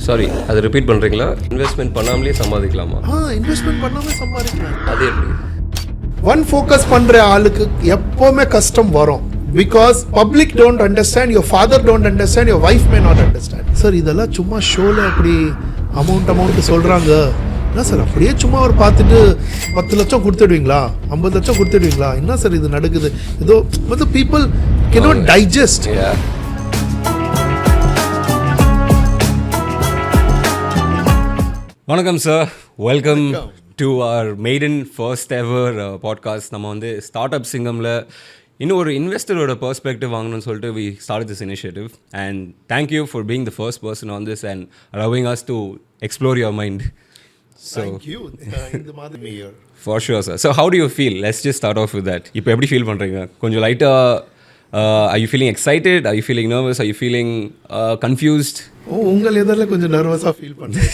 Sorry, அதை repeat பண்ணுறீங்களா? Investment பண்ணாமலே சம்பாதிக்கலாமா? இன்வெஸ்ட்மெண்ட் பண்ணாமல் சம்பாதிக்கலாம். அது எப்படி? ஒன் ஃபோக்கஸ் பண்ணுற ஆளுக்கு எப்போவுமே கஷ்டம் வரும். Because public don't understand, your father don't understand, your wife may not understand. Sir இதெல்லாம் சும்மா ஷோவில் அப்படி அமௌண்ட் சொல்கிறாங்க. என்ன சார் அப்படியே சும்மா அவர் பார்த்துட்டு 10 லட்சம் கொடுத்துடுவீங்களா, 50 லட்சம் கொடுத்துடுவீங்களா? என்ன சார் இது நடக்குது? ஏதோ வந்து பீப்புள் கேனாட் டைஜஸ்ட். வணக்கம் sir, welcome to our maiden first ever podcast. நம்ம வந்து ஸ்டார்ட் அப் சிங்கமில் இன்னும் ஒரு இன்வெஸ்டரோட பெர்ஸ்பெக்டிவ் வாங்கணும்னு சொல்லிட்டு we start this initiative. And thank you for being the first person on this and allowing us to explore your mind. So Thank you. இந்த மாதிரி for sure sir. So how do you feel? Let's just start off with that. இப்போ எப்படி feel பண்ணுறீங்க? கொஞ்சம் லைட்டாக are you feeling excited? Are you feeling nervous? Are you feeling confused? உங்கள் எதிரில் கொஞ்சம் நர்வஸாக ஃபீல் பண்ணுறேன்.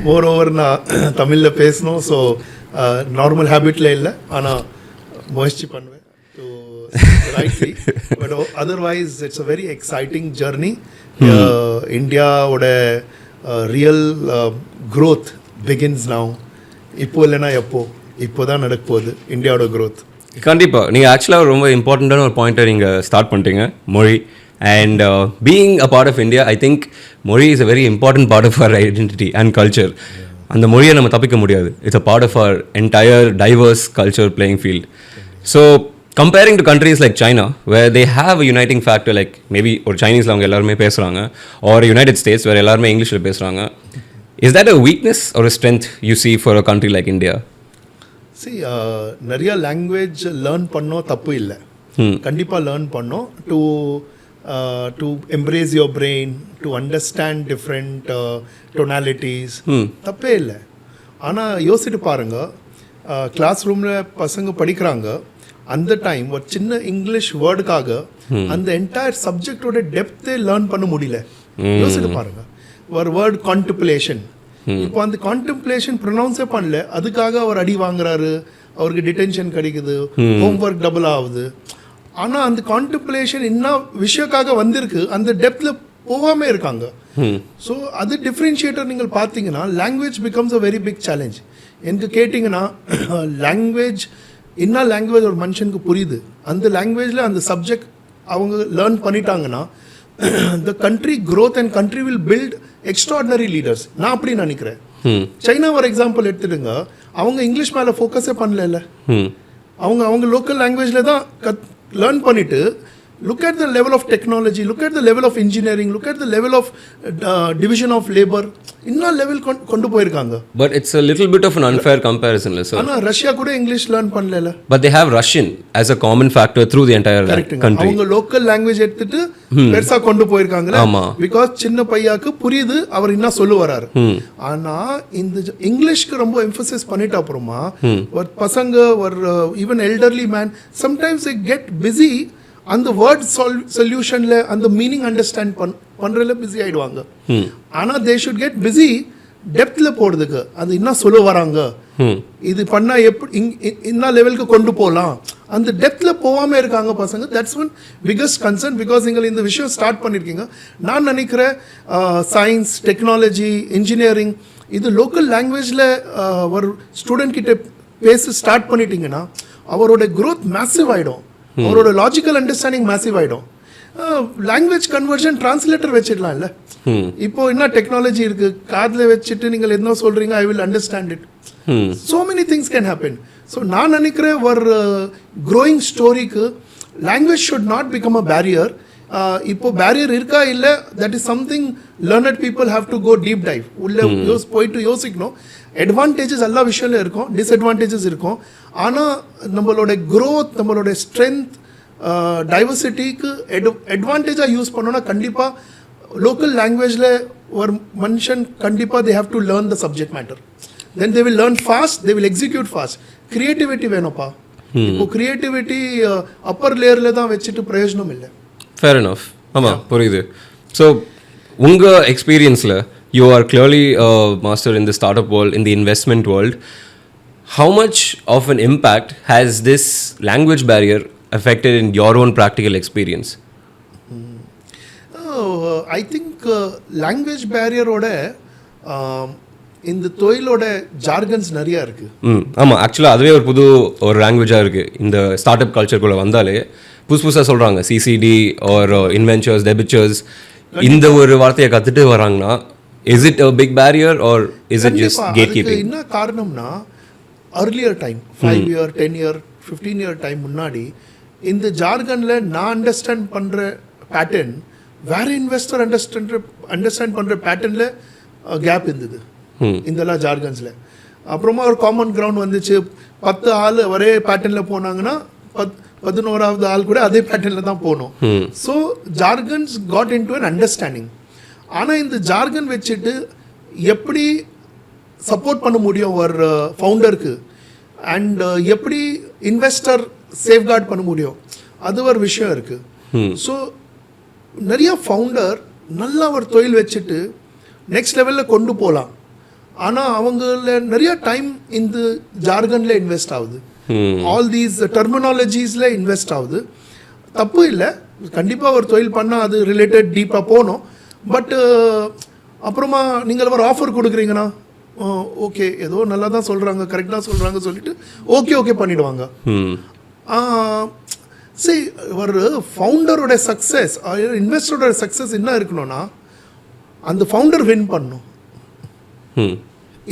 மோர் ஓவர் நான் தமிழில் பேசணும். ஸோ நார்மல் ஹேபிட்டில் இல்லை, ஆனால் முயற்சி பண்ணுவேன் to rightly. But otherwise it's a very exciting journey. இந்தியாவோட ரியல் க்ரோத் பிகின்ஸ் நவ். இப்போ இல்லைன்னா இப்போ தான் நடக்க போகுது இந்தியாவோட க்ரோத். கண்டிப்பாக நீங்கள் ஆக்சுவலாக ரொம்ப இம்பார்ட்டண்ட்டான ஒரு பாயிண்ட்டை நீங்கள் ஸ்டார்ட் பண்ணிட்டீங்க, மொழி. And being a part of India, I think மொழி is a very important part of our identity and culture. அந்த மொழியை நம்ம தப்பிக்க முடியாது. It's a part of our entire diverse culture playing field. So comparing to countries like China, where they have a uniting factor, like maybe ஒரு சைனீஸில் அவங்க எல்லாருமே பேசுகிறாங்க, or United States where எல்லாருமே இங்கிலீஷில் பேசுகிறாங்க, is that a weakness or a strength you see for a country like India? See, நிறைய language learn பண்ணோம், தப்பு இல்லை. கண்டிப்பாக லேர்ன் பண்ணோம் to embrace your brain, to understand different tonalities. தப்பே இல்லை. ஆனால் யோசிட்டு பாருங்கள், கிளாஸ் ரூமில் பசங்க படிக்கிறாங்க, அந்த டைம் ஒரு சின்ன இங்கிலீஷ் வேர்டுக்காக அந்த என்டையர் சப்ஜெக்டோட டெப்த்தே லேர்ன் பண்ண முடியல. யோசிட்டு பாருங்க, ஒரு வேர்டு கான்டெம்ப்ளேஷன், இப்போ அந்த கான்டெம்ப்ளேஷன் ப்ரொனவுன்ஸே பண்ணல, அதுக்காக அவர் அடி வாங்குறாரு, அவருக்கு டிடென்ஷன் கிடைக்குது, ஹோம்ஒர்க் டபுள் ஆகுது. ஆனால் அந்த கான்டெம்ப்ளேஷன் என்ன விஷயக்காக வந்திருக்கு, அந்த டெப்த்தில் போகாமல் இருக்காங்க. ஸோ அது டிஃப்ரென்ஷியேட்டர். நீங்கள் பார்த்தீங்கன்னா language becomes a very big challenge. எனக்கு கேட்டிங்கன்னா லாங்குவேஜ் என்ன லாங்குவேஜ் ஒரு மனுஷனுக்கு புரியுது, அந்த லாங்குவேஜில் அந்த சப்ஜெக்ட் அவங்க லேர்ன் பண்ணிட்டாங்கன்னா the country growth and country will build extraordinary leaders. நான் அப்படி நினைக்கிறேன். சைனா ஒரு எக்ஸாம்பிள் எடுத்துடுங்க, அவங்க இங்கிலீஷ் மேலே ஃபோக்கஸே பண்ணல. அவங்க லோக்கல் லாங்குவேஜில் தான் லேர்ன் பண்ணிட்டு, look at the level of technology, look at the level of engineering, look at the level of division of labor, இன்னும் லெவல் கொண்டு போயிருக்காங்க. But it's a little bit of an unfair comparison, sir. ஆனா Russia கூட English learn பண்ணல. But they have Russian as a common factor through the entire country. அவங்க local language எடுத்துட்டு பெருசா கொண்டு போயிருக்காங்க. பிகாஸ் சின்ன பையாக்கு புரியுது அவர் என்ன சொல்ல வராரு. ஆனா இந்த இங்கிலீஷ்க்கு ரொம்ப எம்பசிஸ் பண்ணிட்ட அப்புறமா ஒரு பசங்க ஒரு even elderly man sometimes they get busy அந்த வேர்ட் சொல்யூஷன்ல அந்த மீனிங் அண்டர்ஸ்டாண்ட் பண்றதுல பிஸி ஆயிடுவாங்க. ஆனா தே ஷுட் கெட் பிஸி டெப்த்ல போறதுக்கு, அது என்ன சொல்ல வராங்க, இது பண்ணா எப்படி என்ன லெவலுக்கு கொண்டு போகலாம், அந்த டெப்த்ல போகாம இருக்காங்க பசங்க. That's one biggest concern. Because நீங்கள் இந்த விஷயம் ஸ்டார்ட் பண்ணிருக்கீங்க. நான் நினைக்கிறேன் சயின்ஸ், டெக்னாலஜி, இன்ஜினியரிங் இது லோக்கல் லாங்குவேஜ்ல ஒரு ஸ்டூடெண்ட் கிட்ட பேச ஸ்டார்ட் பண்ணிட்டீங்கன்னா அவரோட growth மேசிவ் ஆயிடும், அவரோட லாஜிக்கல் அண்டர்ஸ்டாண்டிங் மேசிவ் ஆகிடும். லாங்குவேஜ் கன்வர்ஷன் டிரான்ஸ்லேட்டர் வச்சிடலாம் இல்லை. இப்போ என்ன டெக்னாலஜி இருக்கு, காதில் வச்சுட்டு நீங்கள் என்ன சொல்றீங்க, I will understand it. So many things can happen. So நான் நினைக்கிறேன் ஒரு க்ரோயிங் ஸ்டோரிக்கு language should not become a barrier. இப்போ பேரியர் இருக்கா இல்லை, that is something learned people have to go deep dive உள்ள போயிட்டு யோசிக்கணும். அட்வான்டேஜஸ் எல்லா விஷயம்ல இருக்கும், டிஸ்அட்வான்டேஜஸ் இருக்கும். ஆனால் நம்மளோட க்ரோத், நம்மளோட ஸ்ட்ரென்த், டைவர்சிட்டிக்கு அட்வான்டேஜாக யூஸ் பண்ணோன்னா கண்டிப்பாக லோக்கல் லாங்குவேஜில் ஒரு மனுஷன் கண்டிப்பாக they have to learn the subject matter. Then they will learn fast, they will execute fast. Creativity வேணும்ப்பா. இப்போ கிரியேட்டிவிட்டி அப்பர் லேயரில் தான் வச்சுட்டு பிரயோஜனம் இல்லை. Fair enough. ஆமாம், புரியுது. ஸோ உங்கள் எக்ஸ்பீரியன்ஸில் you are clearly a master in the startup world, in the investment world. How much of an impact has this language barrier affected in your own practical experience? I think language பேரியரோட இந்த தொழிலோட jargons நிறையா இருக்குது. ஆமாம், ஆக்சுவலாக அதுவே ஒரு லாங்குவேஜாக இருக்குது. இந்த ஸ்டார்ட் அப் கல்ச்சருக்குள்ளே வந்தாலே புதுசாக சொல்கிறாங்க சிசிடி ஆர் இன்வென்ச்சர்ஸ் டெபிச்சர்ஸ், இந்த ஒரு வார்த்தையை கற்றுட்டு வராங்கன்னா is it a big barrier or is it just gate keeping? என்ன காரணம்னா earlier time 5 year 10 year 15 year time முன்னாடி இந்த ஜார்கனில் நான் அண்டர்ஸ்டாண்ட் பண்ணுற பேட்டர்ன் வேற இன்வெஸ்டர் அண்டர்ஸ்டாண்ட் பண்ணுற பேட்டர்னில் கேப் இருந்தது இதெல்லாம் ஜார்கன்ஸில். அப்புறமா ஒரு காமன் கிரவுண்ட் வந்துச்சு. 10 ஆள் ஒரே பேட்டர்னில் போனாங்கன்னா 11வது ஆள் கூட அதே பேட்டர்னில் தான் போகணும். So jargons got in to an understanding. ஆனால் இந்த ஜார்கன் வச்சுட்டு எப்படி சப்போர்ட் பண்ண முடியும் ஒரு ஃபவுண்டருக்கு அண்ட் எப்படி இன்வெஸ்டர் சேஃப்கார்ட் பண்ண முடியும், அது ஒரு விஷயம் இருக்குது. ஸோ நிறைய ஃபவுண்டர் நல்லா ஒரு தொழில் வச்சுட்டு நெக்ஸ்ட் லெவலில் கொண்டு போகலாம். ஆனால் அவங்கள நிறைய டைம் இந்த ஜார்கனில் இன்வெஸ்ட் ஆகுது, ஆல் தீஸ் டெர்மினாலஜிஸில் இன்வெஸ்ட் ஆகுது. தப்பு இல்லை, கண்டிப்பாக ஒரு தொழில் பண்ணால் அது ரிலேட்டட் டீப்பாக போகணும். பட் அப்புறமா நீங்கள் ஒரு ஆஃபர் கொடுக்குறீங்கன்னா ஓகே ஏதோ நல்லா தான் சொல்கிறாங்க கரெக்டாக சொல்கிறாங்க சொல்லிட்டு ஓகே பண்ணிவிடுவாங்க. சரி, ஒரு ஃபவுண்டரோட சக்ஸஸ் இன்வெஸ்டரோட சக்ஸஸ் என்ன இருக்கணும்னா அந்த ஃபவுண்டர் வின் பண்ணணும்,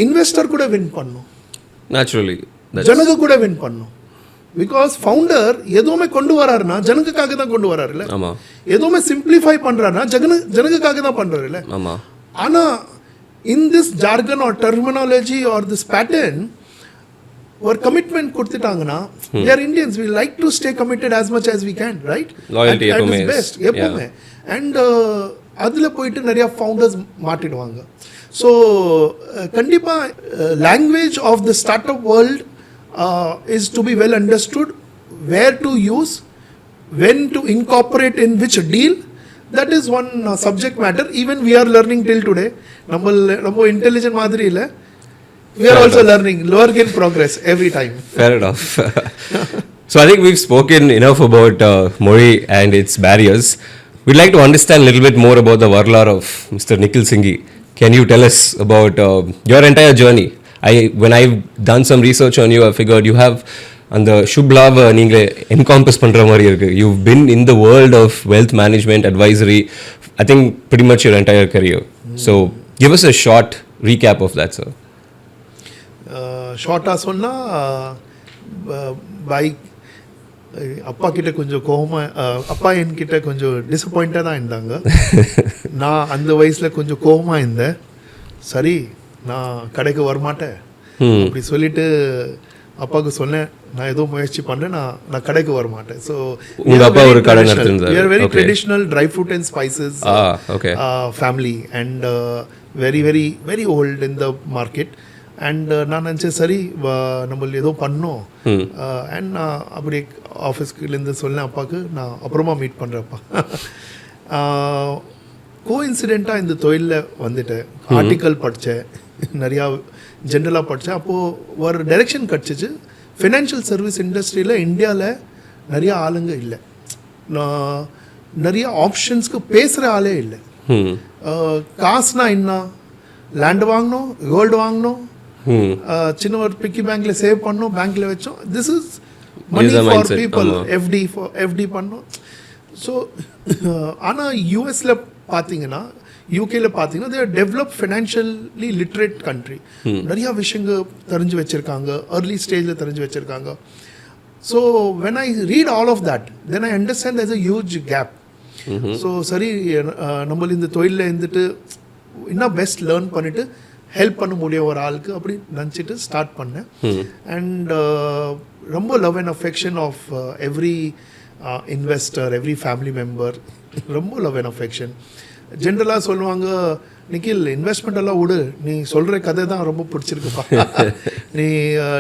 இன்வெஸ்டர் கூட வின் பண்ணணும், நேச்சுரலி ஜனங்க கூட வின் பண்ணணும். பிகாஸ் ஃபவுண்டர் எதுவுமே கொண்டு வராருன்னா ஜனங்களுக்காக தான் கொண்டு வராருல்ல, எதுவுமே சிம்பிளிஃபை பண்ணுறாருன்னா ஜனங்களுக்காக தான் பண்ணுறாருல்ல. ஆனால் in this jargon or terminology or this pattern ஒரு கமிட்மெண்ட் கொடுத்துட்டாங்கன்னா we are Indians, we like to stay committed as much as we can, right? Loyalty எப்பவுமே பெஸ்ட் எப்பவுமே. அண்ட் அதில் போயிட்டு நிறையா ஃபவுண்டர்ஸ் மாட்டிடுவாங்க. ஸோ கண்டிப்பாக language of the start up world is to be well understood, where to use, when to incorporate in which deal. That is one subject matter even we are learning till today. நம்ம intelligent மாதிரி இல்லை, we are also learning, work in progress every time. Fair enough. So I think we've spoken enough about Mori and its barriers. We'd like to understand a little bit more about the varlar of Mr. Nikhil Singhi. Can you tell us about your entire journey? When I've done some research on you, I figured you have அந்த ஷுப்லாவை நீங்கள் என்காம்பஸ் பண்ணுற மாதிரி இருக்குது. You've been in the world of wealth management, advisory, I think pretty much your entire career. So give us a short recap of that, sir. ஷார்ட்டாக சொன்னால் bike அப்பா கிட்ட கொஞ்சம் கோபமாக, அப்பா என்கிட்ட கொஞ்சம் டிசப்பாயிண்டாக தான் இருந்தாங்க. நான் அந்த வயசில் கொஞ்சம் கோபமாக இருந்தேன். சரி நான் கடைக்கு வரமாட்டேன் அப்படி சொல்லிட்டு அப்பாவுக்கு சொன்னேன், நான் ஏதோ முயற்சி பண்ணேன், நான் கடைக்கு வர மாட்டேன். ஸோ ஒரு கடை நடத்துறாங்க. we are very traditional dry fruit and spices family and very old in the market. And நான் நினச்சேன் சரி நம்ம ஏதோ பண்ணோம். அண்ட் நான் அப்படி ஆஃபீஸ்க்குலேருந்து சொன்னேன் அப்பாவுக்கு, நான் அப்புறமா மீட் பண்ணுறப்பா. கோஇன்சிடெண்ட்டாக இந்த தொழிலில் வந்துட்டேன். ஆர்டிக்கல் படித்தேன், நிறையா ஜென்ரலாக படித்தேன். அப்போது ஒரு டைரெக்ஷன் கிடச்சிச்சு. ஃபினான்ஷியல் சர்வீஸ் இண்டஸ்ட்ரியில் இந்தியாவில் நிறைய ஆளுங்க இல்லை, நிறைய ஆப்ஷன்ஸ்க்கு பேசுகிற ஆளே இல்லை. காசுனா என்ன, லேண்டு வாங்கணும், கோல்டு வாங்கணும், சின்ன ஒரு பிக்கி பேங்க்கில் சேவ் பண்ணணும், பேங்க்கில் வச்சோம். This is money for people. FD பண்ணோம். ஸோ ஆனால் யூஎஸில் பார்த்தீங்கன்னா, யூகேல பார்த்தீங்கன்னா there develop financially literate country. நிறையா விஷயங்கள் தெரிஞ்சு வச்சுருக்காங்க, ஏர்லி ஸ்டேஜில் தெரிஞ்சு வச்சுருக்காங்க. So when I read all of that then I understand there's a huge gap. So சரி நம்ம இந்த தொழிலில் இருந்துட்டு இன்னும் பெஸ்ட் லேர்ன் பண்ணிவிட்டு ஹெல்ப் பண்ண முடியும் ஒரு ஆளுக்கு அப்படி நினச்சிட்டு ஸ்டார்ட் பண்ணேன். அண்ட் ரொம்ப love and affection of every investor, every family member, ரொம்ப லவ் அண்ட் அஃபெக்ஷன். ஜென்ரலாக சொல்லுவாங்க, நிக்கில் இன்வெஸ்ட்மெண்ட் எல்லாம் விடு, நீ சொல்கிற கதை தான் ரொம்ப பிடிச்சிருக்குப்பா,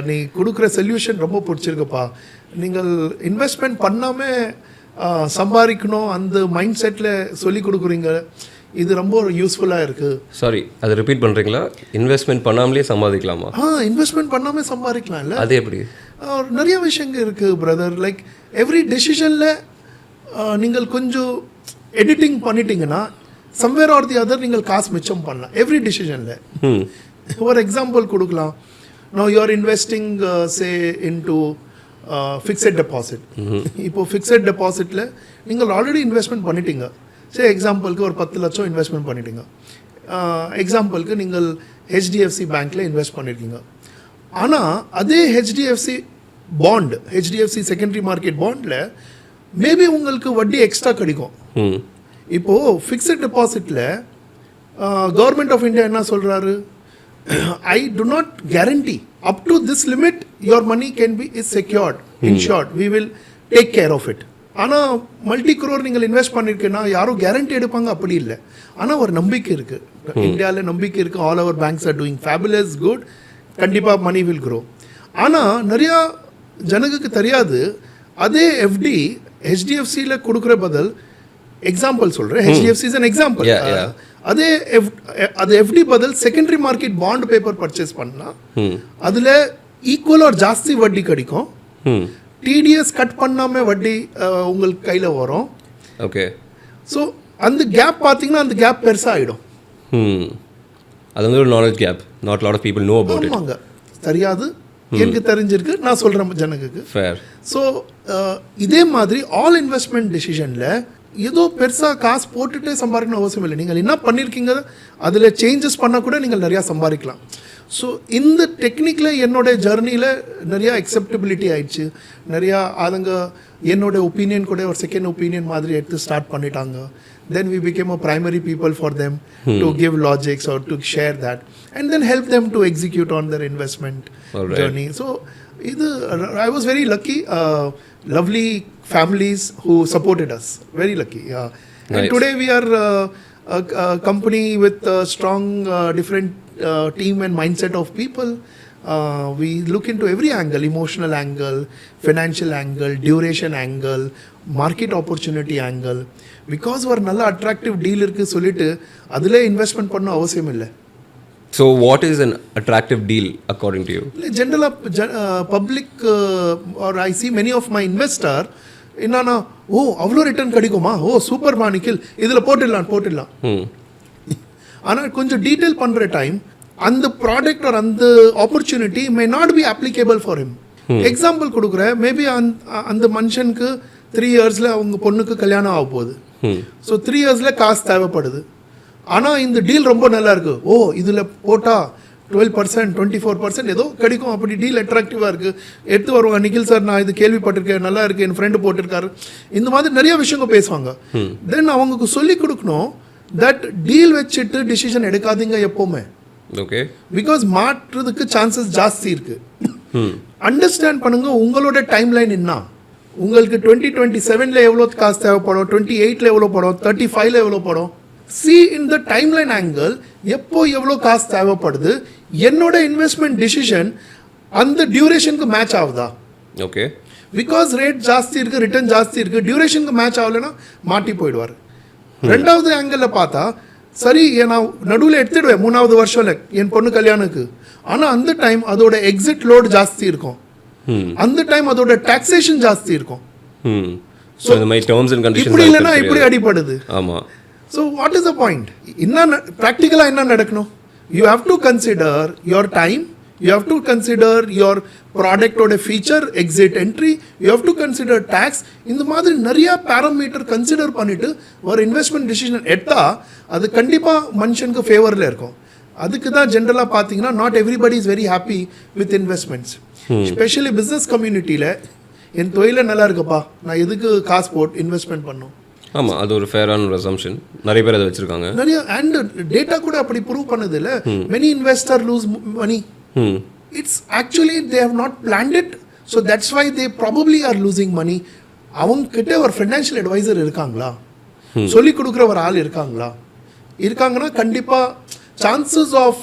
நீ கொடுக்குற சொல்யூஷன் ரொம்ப பிடிச்சிருக்குப்பா, நீங்கள் இன்வெஸ்ட்மெண்ட் பண்ணாமல் சம்பாதிக்கணும் அந்த மைண்ட் செட்டில் சொல்லி கொடுக்குறீங்க, இது ரொம்ப யூஸ்ஃபுல்லாக இருக்குது. சாரி, அதை ரிப்பீட் பண்ணுறீங்களா? இன்வெஸ்ட்மெண்ட் பண்ணாமலே சம்பாதிக்கலாமா? இன்வெஸ்ட்மெண்ட் பண்ணாமல் சம்பாதிக்கலாம் இல்லை, அது எப்படி? நிறைய விஷயங்கள் இருக்குது பிரதர். லைக் எவ்ரி டெசிஷனில் நீங்கள் கொஞ்சம் எடிட்டிங் பண்ணிட்டீங்கன்னா somewhere or the other நீங்கள் காசு மிச்சம் பண்ணலாம் எவ்ரி டிசிஷனில். ஒரு எக்ஸாம்பிள் கொடுக்கலாம். now you are investing say into fixed deposit. இப்போ ஃபிக்ஸட் டெபாசிட்டில் நீங்கள் ஆல்ரெடி இன்வெஸ்ட்மெண்ட் பண்ணிட்டீங்க. சரி எக்ஸாம்பிளுக்கு ஒரு 10 லட்சம் இன்வெஸ்ட்மெண்ட் பண்ணிட்டீங்க. எக்ஸாம்பிளுக்கு நீங்கள் ஹெச்டிஎஃப்சி பேங்க்கில் இன்வெஸ்ட் பண்ணியிருக்கீங்க. ஆனால் அதே HDFC bond, HDFC secondary market பாண்டில் மேபி உங்களுக்கு வட்டி எக்ஸ்ட்ரா கிடைக்கும். இப்போது ஃபிக்ஸட் டெபாசிட்டில் கவர்மெண்ட் ஆஃப் இந்தியா என்ன சொல்கிறாரு, I do not guarantee up to this limit your money can be is secured, insured, we will take care of it. ஆனால் multi crore நீங்கள் இன்வெஸ்ட் பண்ணியிருக்கேன்னா யாரும் கேரண்டி எடுப்பாங்க அப்படி இல்லை. ஆனால் ஒரு நம்பிக்கை இருக்குது, இந்தியாவில் நம்பிக்கை இருக்குது. All our banks are doing fabulous good, கண்டிப்பாக மணி வில் க்ரோ. ஆனால் நிறையா ஜனங்களுக்கு தெரியாது அதே எஃப்டி ஹெச்டிஎஃப்சியில் கொடுக்குற பதில். எக்ஸாம்பிள் சொல்கிறேன், ஹெச்டிஎஃப்சி இஸ் அன் எக்ஸாம்பிள். அதே அது எஃப்டி பதில் secondary market bond paper purchase பண்ணால் அதில் ஈக்குவல் ஒரு ஜாஸ்தி வட்டி கிடைக்கும். டிடிஎஸ் கட் பண்ணாமல் வட்டி உங்களுக்கு கையில் வரும். ஓகே. ஸோ அந்த கேப் பார்த்தீங்கன்னா அந்த கேப் பெருசாக ஆகிடும். அது வந்து ஒரு knowledge gap, not lot of people know about it. ஆமாங்க, தெரியாது, எனக்கு தெரிஞ்சிருக்கு, நான் சொல்கிறேன் ஜனங்களுக்கு. ஃபேர். ஸோ இதே மாதிரி ஆல் இன்வெஸ்ட்மெண்ட் டிசிஷனில் ஏதோ பெருசாக காசு போட்டுகிட்டே சம்பாதிக்கணும் அவசியம் இல்லை. நீங்கள் என்ன பண்ணியிருக்கீங்க அதில் சேஞ்சஸ் பண்ணால் கூட நீங்கள் நிறையா சம்பாதிக்கலாம். ஸோ இந்த டெக்னிக்கில் என்னோட ஜர்னியில் நிறையா அக்செப்டபிலிட்டி ஆயிடுச்சு. நிறையா ஆளுங்க என்னோட ஒப்பீனியன் கூட ஒரு செகண்ட் ஒப்பீனியன் மாதிரி எடுத்து ஸ்டார்ட் பண்ணிட்டாங்க. then we became a primary people for them to give logics or to share that and then help them to execute on their investment journey. So I was very lucky, lovely families who supported us, very lucky. Yeah. Nice. And today we are a company with a strong different team and mindset of people. We look into every angle, emotional angle, financial angle, duration angle, market opportunity angle. Because ஒரு நல்ல attractive deal இருக்குது சொல்லிட்டு அதிலே investment பண்ண அவசியம் இல்லை. So what is an attractive deal according to you? ஜென்ரலாக public or I see many of my investor என்னன்னா, ஓ அவ்வளோ ரிட்டர்ன் கிடைக்குமா, ஓ சூப்பர் நிக்கில் இதில் போட்டுடலாம். ஆனால் கொஞ்சம் டீட்டெயில் பண்ணுற டைம் அந்த ப்ராடக்ட் ஒரு அந்த opportunity may not be applicable for him. Example கொடுக்குறேன், மேபி அந்த மனுஷனுக்கு 3 இயர்ஸில் அவங்க பொண்ணுக்கு கல்யாணம் ஆக போகுது. ஸோ 3 இயர்ஸில் காசு தேவைப்படுது. ஆனால் இந்த டீல் ரொம்ப நல்லா இருக்கு, ஓ இதில் போட்டால் 12%, 24% ஏதோ கிடைக்கும், அப்படி டீல் அட்ராக்டிவாக இருக்குது. எடுத்து வருவாங்க, நிக்கில் சார் நான் இது கேள்விப்பட்டிருக்கேன், நல்லா இருக்குது, என் ஃப்ரெண்டு போட்டிருக்காரு, இந்த மாதிரி நிறைய விஷயங்கள் பேசுவாங்க. தென் அவங்களுக்கு சொல்லி கொடுக்கணும் தட் டீல் வச்சுட்டு டிசிஷன் எடுக்காதீங்க எப்போவுமே. ஓகே. பிகாஸ் மாற்றுறதுக்கு சான்சஸ் ஜாஸ்தி இருக்குது. அண்டர்ஸ்டாண்ட் பண்ணுங்க உங்களோட டைம் லைன் என்ன, உங்களுக்கு 2027 எவ்வளோ காசு தேவைப்படும், 28 எவ்வளோ படும், 35 எவ்வளோ படும். C in the time line angle எப்போ எவ்வளோ காசு தேவைப்படுது, என்னோட இன்வெஸ்ட்மெண்ட் டிசிஷன் அந்த டியூரேஷனுக்கு மேட்ச் ஆகுதா. ஓகே. பிகாஸ் ரேட் ஜாஸ்தி இருக்குது, ரிட்டர்ன் ஜாஸ்தி இருக்குது, டியூரேஷனுக்கு மேட்ச் ஆகலைன்னா மாட்டி போயிடுவார். ரெண்டாவது ஆங்கிளில் பார்த்தா சரி நான் நடுவில் எடுத்துடுவேன் 3வது வருஷம்ல என் பொண்ணு கல்யாணுக்கு, ஆனால் அந்த டைம் அதோட எக்ஸிட் லோடு ஜாஸ்தி இருக்கும், அந்த டைம் அதோட டாக்ஸேஷன் ஜாஸ்தி இருக்கும். ஸோ இந்த மாதிரி டர்ம்ஸ் அண்ட் கண்டிஷன்ஸ் இப்படி இல்லைன்னா இப்படி அடிப்படுது. ஆமாம். So what is the point, என்ன ப்ராக்டிக்கலாக என்ன நடக்கணும், you have to consider your time, you have to consider your product ஓட feature, exit entry, you have to consider tax. இந்த மாதிரி நிறையா பேராமீட்டர் கன்சிடர் பண்ணிவிட்டு ஒரு இன்வெஸ்ட்மெண்ட் டிசிஷன் எடுத்தால் அது கண்டிப்பாக மனுஷனுக்கு ஃபேவரில் இருக்கும். அதுக்கு தான் ஜென்ரலாக பார்த்தீங்கன்னா not everybody is very happy with investments. Specially business கம்யூனிட்டியில் என் தொழில நல்லா இருக்குப்பா, நான் எதுக்கு காசு போட்டு இன்வெஸ்ட்மெண்ட் பண்ணணும். ஆமாம், அது ஒரு ஃபேரான ஒரு அசம்ஷன், நிறைய பேர் அதை வச்சுருக்காங்க. நிறைய அண்ட் டேட்டா கூட அப்படி ப்ரூவ் பண்ணது இல்லை. Many investor lose money. It's actually they have not planned it, so that's why they probably are losing money. அவங்க கிட்ட ஒரு ஃபைனான்ஷியல் அட்வைசர் இருக்காங்களா, சொல்லி கொடுக்குற ஒரு ஆள் இருக்காங்கன்னா கண்டிப்பாக chances of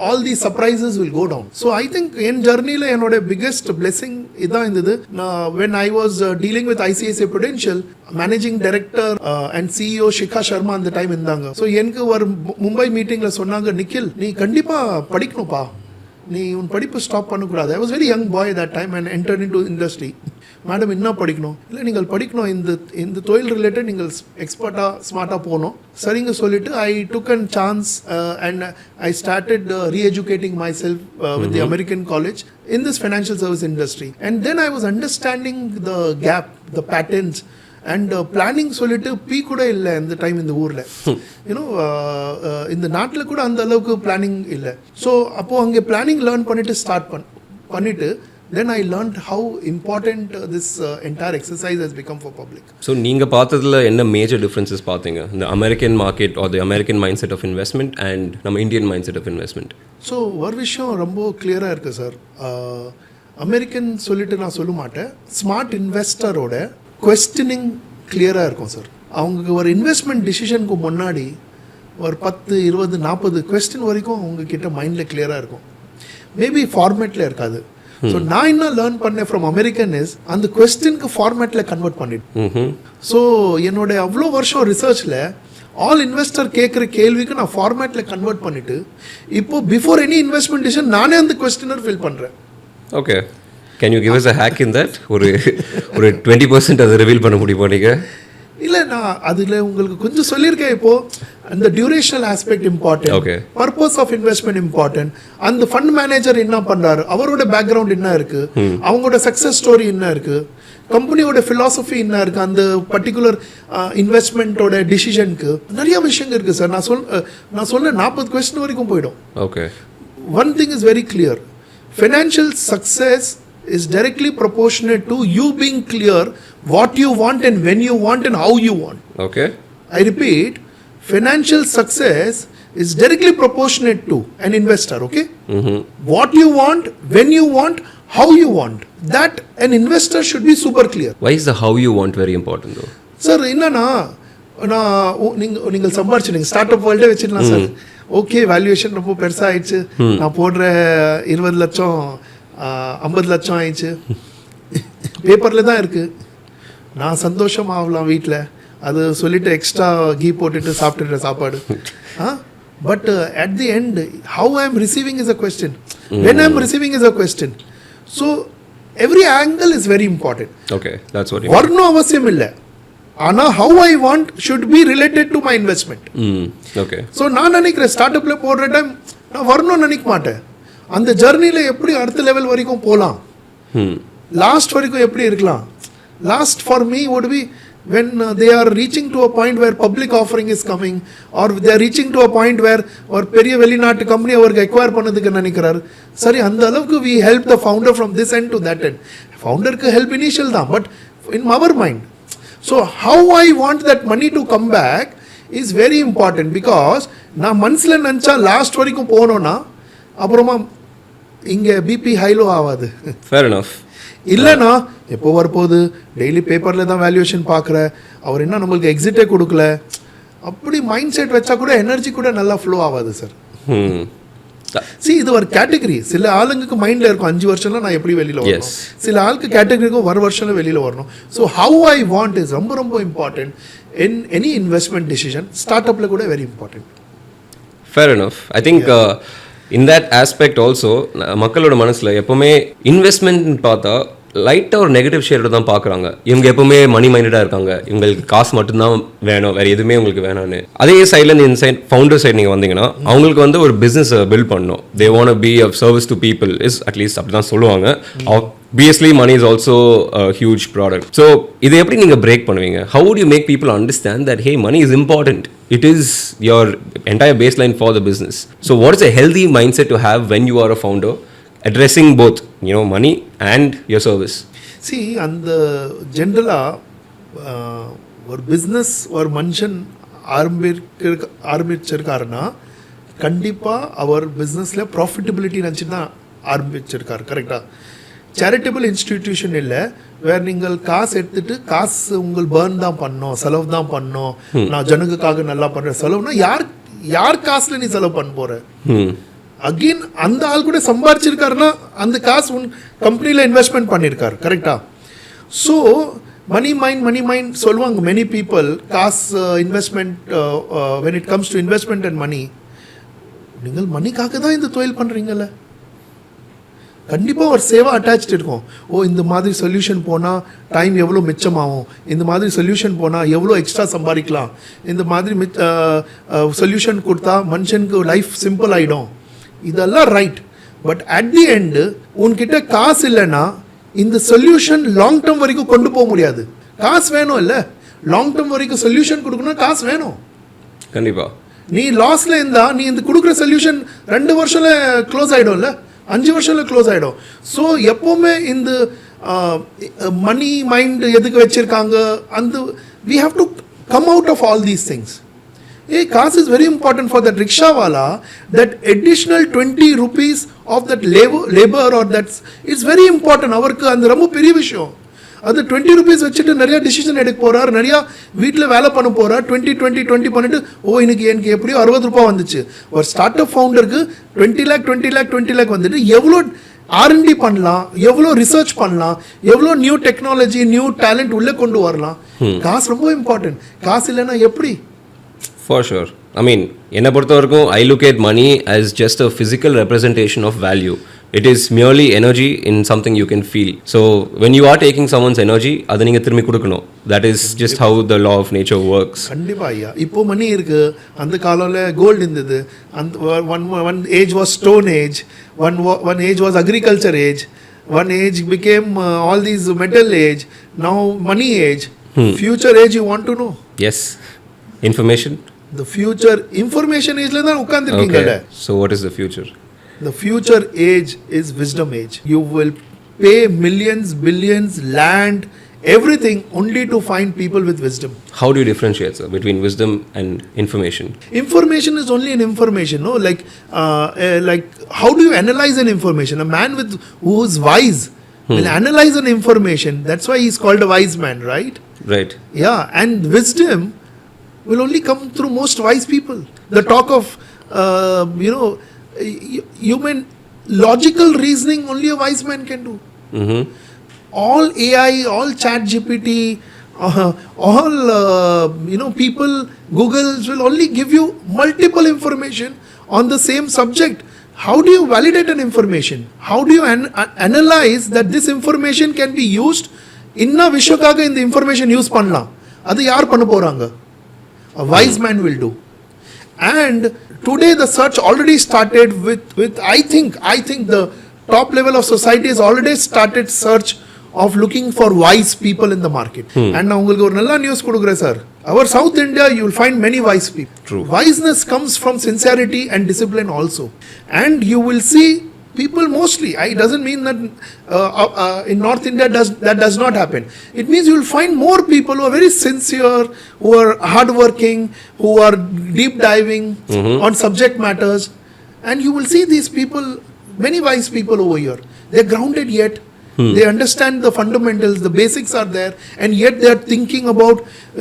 all these surprises will go down. So I think என் ஜர்னியில் என்னோட பிக்கெஸ்ட் பிளெஸிங் இதான் இருந்தது. when I was dealing with ICICI Prudential, managing director and CEO Shikha Sharma அந்த டைம் இருந்தாங்க. ஸோ எனக்கு ஒரு மும்பை மீட்டிங்கில் சொன்னாங்க, நிக்கில் நீ கண்டிப்பாக படிக்கணும்ப்பா, நீ உன் படிப்பு ஸ்டாப் பண்ணக்கூடாது. I was very young boy that time and entered in to industry. Madam என்ன படிக்கணும், இல்லை நீங்கள் படிக்கணும் இந்த தொழில் ரிலேட்டட் நீங்கள் எக்ஸ்பர்ட்டாக ஸ்மார்ட்டாக போகணும். சரிங்க சொல்லிட்டு I took and chance and I started reeducating myself with the American college in this financial service industry, and then I was understanding the gap, the patterns, and planning சொல்லிட்டு பீ கூட இல்லை இந்த time இந்த ஊரில். You know இந்த நாட்டில் கூட அந்த அளவுக்கு பிளானிங் இல்லை. ஸோ அப்போது அங்கே பிளானிங் லேர்ன் பண்ணிட்டு ஸ்டார்ட் பண்ணிட்டு then I learned how important this entire exercise has become for public. So நீங்கள் பார்த்ததுல என்ன மேஜர் டிஃப்ரென்சஸ் பார்த்தீங்க இந்த American market or the American mindset of investment and நம்ம Indian mindset of investment? So ஒரு விஷயம் ரொம்ப கிளியராக இருக்குது சார். அமெரிக்கன் சொல்லிட்டு நான் சொல்ல மாட்டேன். ஸ்மார்ட் இன்வெஸ்டரோட கொஸ்டினிங் கிளியராக இருக்கும் சார். அவங்க ஒரு இன்வெஸ்ட்மெண்ட் டிசிஷனுக்கு முன்னாடி ஒரு 10, 20, 40 கொஸ்டின் வரைக்கும் அவங்க கிட்ட மைண்டில் கிளியராக இருக்கும். மேபி ஃபார்மேட்டில் இருக்காது. ஸோ நான் என்ன லேர்ன் பண்ணேன் ஃப்ரம் அமெரிக்கன் இஸ் அந்த கொஸ்டினுக்கு ஃபார்மேட்டில் கன்வெர்ட் பண்ணிட்டு. ஸோ என்னோட அவ்வளோ வருஷம் ரிசர்ச்சில் ஆல் இன்வெஸ்டர் கேட்குற கேள்விக்கு நான் ஃபார்மேட்டில் கன்வெர்ட் பண்ணிவிட்டு இப்போ பிஃபோர் எனி இன்வெஸ்ட்மெண்ட் டிசிஷன் நானே அந்த கொஸ்டினர் ஃபில் பண்ணுறேன். Okay, can you give us a hack in that? ஒரு 20% அதை ரிவீல் பண்ண முடியுமா நீங்கள்? இல்லை, நான் அதில் உங்களுக்கு கொஞ்சம் சொல்லியிருக்கேன். இப்போது அந்த durational aspect important, purpose of investment important, அந்த ஃபண்ட் மேனேஜர் என்ன பண்ணுறாரு, அவரோட பேக்ரவுண்ட் என்ன இருக்குது, அவங்களோட சக்ஸஸ் ஸ்டோரி என்ன இருக்குது, கம்பெனியோட ஃபிலாசபி என்ன இருக்குது, அந்த பர்டிகுலர் இன்வெஸ்ட்மெண்ட்டோட டிசிஷனுக்கு நிறைய விஷயங்கள் இருக்குது சார். நான் சொல்ல 40 கொஸ்டின் வரைக்கும் போயிடும். Okay, one thing is very clear, financial success is directly proportionate to you being clear what you want and when you want and how you want. Okay. I repeat, financial success is directly proportionate to an investor, okay? What you want, when you want, how you want. That an investor should be super clear. Why is the how you want very important though? Sir, என்னன்னா நீங்கள் சம்பாரிச்சிடுங்க, start up வேர்ல்டே வச்சிடலாம் sir. Okay, valuation ரொம்ப பெருசாக ஆயிடுச்சு, நான் போடுற 20 லட்சம் 50 லட்சம் ஆயிடுச்சு, பேப்பரில் தான் இருக்குது, நான் சந்தோஷம் ஆகலாம் வீட்டில், அது சொல்லிவிட்டு எக்ஸ்ட்ரா கீ போட்டுட்டு சாப்பிட்டுற சாப்பாடு. But at the end how I am receiving is a question, when I am receiving is a question. So every angle is very important. Okay, that's what. வரணும் அவசியம் இல்லை, ஆனால் how I want should be related to my investment. Okay. So நான் நினைக்கிறேன் start அப்பில் போடுற time நான் வரணும்னு நினைக்க மாட்டேன். அந்த ஜர்னியில் எப்படி அடுத்த லெவல் வரைக்கும் போகலாம், லாஸ்ட் வரைக்கும் எப்படி இருக்கலாம். Last for me would be when they are reaching to a point where public offering is coming, or they are reaching to a point where ஒரு பெரிய வெளிநாட்டு கம்பெனி அவருக்கு எக்வயர் பண்ணதுக்கு நினைக்கிறாரு. சரி, அந்த அளவுக்கு we help the founder from this end to that end. ஃபவுண்டருக்கு ஹெல்ப் இனிஷியல் தான், but in our mind. So how I want that money to come back is very important, because நான் மனசில் நினச்சா லாஸ்ட் வரைக்கும் போனோன்னா அப்புறமா இங்கே பிபி ஹைலோ ஆகாது. Fair enough. இல்லைண்ணா எப்போ வரப்போகுது, டெய்லி பேப்பரில் தான் வேல்யூவேஷன் பார்க்குற, அவர் என்ன நம்மளுக்கு எக்ஸிட்டே கொடுக்கல, அப்படி மைண்ட் செட் வச்சா கூட எனர்ஜி கூட நல்லா ஃப்ளோ ஆகாது சார். இது ஒரு கேட்டகரி. சில ஆளுங்களுக்கு மைண்டில் இருக்கும் 5 வருஷம்ல நான் எப்படி வெளியில் வரணும், சில ஆளுக்கு கேட்டகரிக்கும் ஒரு வருஷம்ல வெளியில் வரணும். So how I want is ரொம்ப ரொம்ப important in any investment decision. Start அப்பில் கூட very important. Fair enough. I think in that aspect also மக்களோட மனசில் எப்போவுமே இன்வெஸ்ட்மெண்ட் பார்த்தா லைட்டாக ஒரு நெகட்டிவ் ஷேடை தான் பார்க்குறாங்க. இவங்க எப்போவுமே மணி மைண்டடாக இருக்காங்க, இவங்களுக்கு காசு மட்டும்தான் வேணும், வேறு எதுவுமே உங்களுக்கு வேணான்னு. அதே சைட்லேருந்து இந்த சைட் ஃபவுண்டர் சைட் நீங்கள் வந்தீங்கன்னா அவங்களுக்கு வந்து ஒரு பிஸ்னஸ் பில்ட் பண்ணணும். They want be of service to people is at least அப்படி தான் சொல்லுவாங்க. Obviously, money is also a huge product. So, இதை எப்படி நீங்கள் பிரேக் பண்ணுவீங்க? How would you make people understand that, hey, money is important. It is your entire baseline for the business. So, what is a healthy mindset to have when you are a founder, addressing both, money and your service? See, அந்த ஜென்ரலாக ஒரு business ஒரு மனுஷன் ஆரம்பிச்சிருக்காருன்னா கண்டிப்பாக அவர் பிஸ்னஸில் profitability நினச்சி தான் ஆரம்பிச்சிருக்காரு. கரெக்டாக? சேரிட்டபிள் இன்ஸ்டிடியூஷன் இல்லை வேறு நீங்கள் காசு எடுத்துட்டு காசு உங்கள் பேர்ன் தான் பண்ணோம், செலவு தான் பண்ணோம், நான் ஜனங்களுக்காக நல்லா பண்ணுறேன். செலவுனா யார் காசில் நீ செலவு பண்ண போகிற? அகெயின் அந்த ஆள் கூட சம்பாரிச்சிருக்காருன்னா அந்த காசு உன் கம்பெனியில் இன்வெஸ்ட்மெண்ட் பண்ணியிருக்காரு. கரெக்டாக? ஸோ மணி மைண்ட் சொல்லுவாங்க மெனி பீப்புள். காசு investment when it comes to investment and money, நீங்கள் மணிக்காக தான் இந்த தொழில் பண்ணுறீங்கல்ல, கண்டிப்பாக ஒரு சேவா அட்டாச் இருக்கும். ஓ இந்த மாதிரி சொல்யூஷன் போனால் டைம் எவ்வளோ மிச்சமாகும், இந்த மாதிரி சொல்யூஷன் போனால் எவ்வளோ எக்ஸ்ட்ரா சம்பாதிக்கலாம், இந்த மாதிரி சொல்யூஷன் கொடுத்தா மனுஷனுக்கு லைஃப் சிம்பிள் ஆகிடும். இதெல்லாம் right. But at the end உன்கிட்ட காசு இல்லைன்னா இந்த சொல்யூஷன் லாங் டேர்ம் வரைக்கும் கொண்டு போக முடியாது. காசு வேணும் இல்லை, லாங் டேர்ம் வரைக்கும் சொல்யூஷன் கொடுக்கணும், காசு வேணும். கண்டிப்பாக நீ லாஸ்ல இருந்தா நீ இந்த கொடுக்குற சொல்யூஷன் 2 வருஷம்ல க்ளோஸ் ஆகிடும்ல, 5 வருஷம்ல க்ளோஸ் ஆகிடும். ஸோ எப்போவுமே இந்த மணி மைண்ட் எதுக்கு வச்சிருக்காங்க, அந்த we have to come out of all these things. காசு is very important for that ரிக்ஷாவாலா. That additional 20 rupees of that labour or that's it's very important. அவருக்கு அந்த ரொம்ப பெரிய விஷயம். அது 20 rupees வச்சுட்டு நிறையா டிசிஷன் எடுக்க போகிறார், நிறையா வீட்டில் வேலை பண்ண போகிறார். 20 பண்ணிட்டு இன்னைக்கு எனக்கு எப்படியோ 60 ரூபா வந்துச்சு. ஒரு ஸ்டார்ட் அப் ஃபவுண்டருக்கு 20 lakh வந்துட்டு எவ்வளோ R&D பண்ணலாம், எவ்வளோ ரிசர்ச் பண்ணலாம், எவ்வளோ நியூ டெக்னாலஜி நியூ டேலண்ட் உள்ளே கொண்டு வரலாம். காசு ரொம்ப இம்பார்ட்டன்ட். காசு இல்லைன்னா எப்படி? For sure. I mean, என்னை பொறுத்த வரைக்கும் I look at money as just a physical representation of value. It is merely energy in something you can feel. So when you are taking someone's energy, அதை நீங்கள் திரும்பி கொடுக்கணும். That is just how the law of nature works. கண்டிப்பாக ஐயா. இப்போ மணி இருக்கு, அந்த காலத்தில் கோல்டு இருந்தது. அந்த one age was stone age, one age was agriculture age, one age became all these metal age, now money age. Future age you want to know? Yes. Information? The future information age தான் உட்கார்ந்திருக்கீங்கல்ல. So what is the future? The future age is wisdom age. You will pay millions, billions, land, everything only to find people with wisdom. How do you differentiate, sir, between wisdom and information? Information is only an information, no? Like how do you analyze an information? A man who is wise will analyze an information. That's why he's called a wise man, right? Right. Yeah, and wisdom will only come through most wise people. The talk of human logical reasoning only a wise man can do. All AI, all chat GPT, all people, Googles will only give you multiple information on the same subject. How do you validate an information? How do you analyze that this information can be used? Inna vishwakaga in the information use பண்ணலாம். அது யார் பண்ண போறாங்க? A wise man will do. And today the search already started with I think the top level of society has already started search of looking for wise people in the market. And நான் உங்களுக்கு ஒரு நல்ல news கொடுக்குறேன் sir. Our South India you will find many wise people. True. Wiseness comes from sincerity and discipline also. And you will see people mostly, it doesn't mean that in North India that does not happen. It means you will find more people who are very sincere, who are hardworking, who are deep diving on subject matters, and you will see these people, many wise people over here. They're grounded yet. They understand the fundamentals, the basics are there, and yet they are thinking about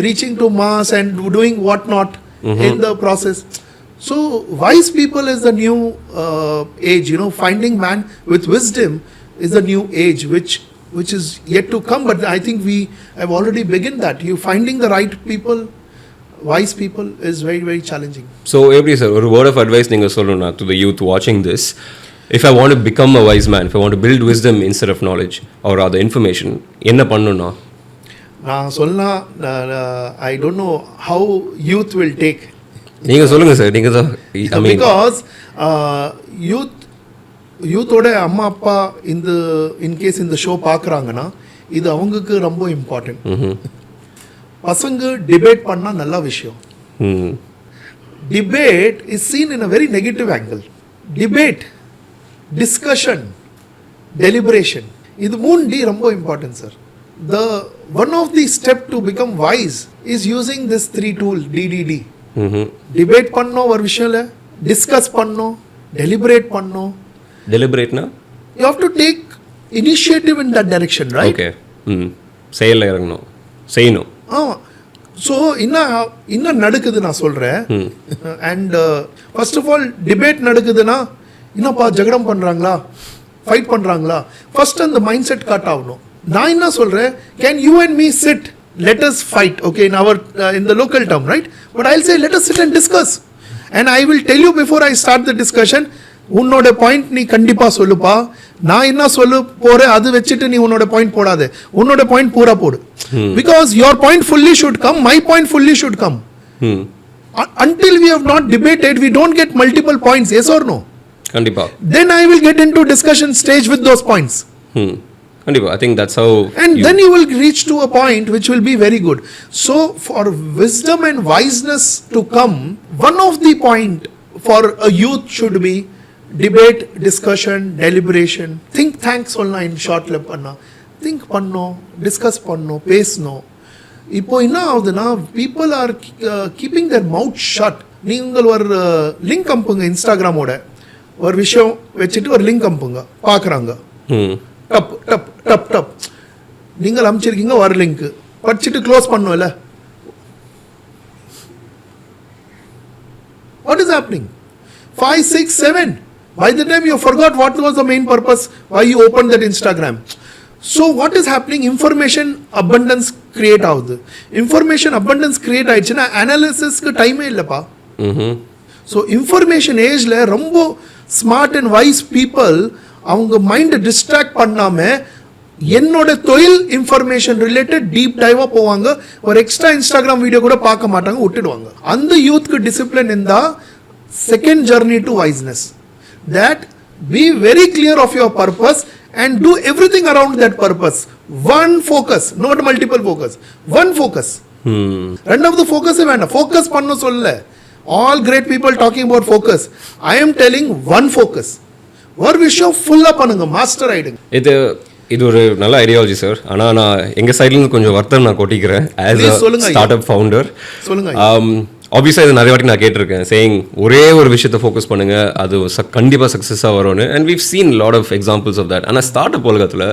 reaching to Mars and doing what not in the process. So wise people is the new age, finding man with wisdom is the new age which is yet to come, but I think we have already begun that. You finding the right people, wise people is very very challenging. So every sir, a word of advice ninga solluna to the youth watching this. If I want to become a wise man, if I want to build wisdom instead of knowledge or rather information, enna pannuna? நான் சொன்னா I don't know how youth will take. நீங்கள் சொல்லுங்கள் sir. நீங்கள் தான் because யூத்தோட அம்மா அப்பா in case இந்த show பார்க்குறாங்கன்னா இது அவங்களுக்கு ரொம்ப இம்பார்ட்டன்ட். பசங்க டிபேட் பண்ணால் நல்ல விஷயம். Debate is scene in a very negative angle. Debate, discussion, deliberation, இது 3D ரொம்ப important sir. One of the step to become wise is using this 3 tool DDD. Debate பண்ணோம் ஒரு விஷயம்ல, டிஸ்கஸ் பண்ணோம், டெலிபரேட் பண்ணோம். டெலிபரேட்னா you have to take initiative in that direction, right? Okay. செயல்ல இறங்கணும், செய்யணும். ஸோ இன்னும் நடக்குது நான் சொல்கிறேன். And first of all debate நடக்குதுன்னா என்னப்பா ஜகடம் பண்ணுறாங்களா, ஃபைட் பண்ணுறாங்களா, ஃபர்ஸ்ட் அந்த மைண்ட் செட் கட் ஆகணும். நான் என்ன சொல்கிறேன், can you and me chit, let us fight, okay, in the local term, right? But I'll say let us sit and discuss, and I will tell you before I start the discussion, உன்னோட point நீ கண்டிப்பா சொல்லுப்பா, நான் என்ன சொல்ல போறேன் அது வச்சுட்டு நீ உன்னோட பாயிண்ட் போடாத, உன்னோட பாயிண்ட் பூரா போடு. Because your point fully should come, my point fully should come. Until we have not debated, we don't get multiple points, yes or no? Kandipa. Then I will get into discussion stage with those points. Kandipa, I think that's how. And then you will reach to a point which will be very good. So for wisdom and wiseness to come, one of the point for a youth should be debate, discussion, deliberation. Think thanks online short lap panna. Think panno, discuss panno, பேசணும். இப்போ என்ன ஆகுதுன்னா people are keeping their mouth shut. நீங்கள் ஒரு link அனுப்புங்க இன்ஸ்டாகிராமோட, ஒரு விஷயம் வச்சுட்டு ஒரு லிங்க் அனுப்புங்க, பார்க்குறாங்க, டப் டப் டப் டப், நீங்கள் அனுப்பிச்சிருக்கீங்க ஒரு லிங்க், படிச்சுட்டு close பண்ணும்ல. What is happening? 5, 6, 7. By the time you forgot what was the main purpose why you opened that Instagram. So what is happening? Information abundance create ஆகுது. Information abundance create ஆயிடுச்சுன்னா அனாலிசிஸ்க்கு டைமே இல்லைப்பா. So information ஏஜில் ரொம்ப smart and vice people அவங்க மைண்டை distract பண்ணாமல் என்னோட தொழில் இன்ஃபர்மேஷன் ரிலேட்டட் டீப் டைவாக போவாங்க. ஒரு எக்ஸ்ட்ரா இன்ஸ்டாகிராம் வீடியோ கூட பார்க்க மாட்டாங்க, விட்டுடுவாங்க. அந்த யூத்துக்கு டிசிப்ளின் இருந்தால் second journey to wiseness. That be very clear of your purpose and do everything around that purpose. One focus, not multiple focus. One focus. ரெண்டாவது focus வேண்டாம். Focus பண்ண சொல்ல. All great people talking about focus. I am telling one focus. ஒரு விஷயம் ஃபுல்லா பண்ணுங்க, master ஆயிடுங்க. இது ஒரு நல்ல ஐடியாலஜி சார். ஆனால் நான் எங்கள் சைட்லேருந்து கொஞ்சம் வருத்தம் நான் கொட்டிக்கிறேன் as a startup founder. சொல்லுங்க. ஆப்வியஸாக இது நிறைய வாட்டி நான் கேட்டிருக்கேன், சேயிங் ஒரே ஒரு விஷயத்தை ஃபோக்கஸ் பண்ணுங்கள், அது கண்டிப்பாக சக்ஸஸாக வரும்னு. And we've seen lot of examples of that. ஆனால் ஸ்டார்ட் அப் உலகத்தில்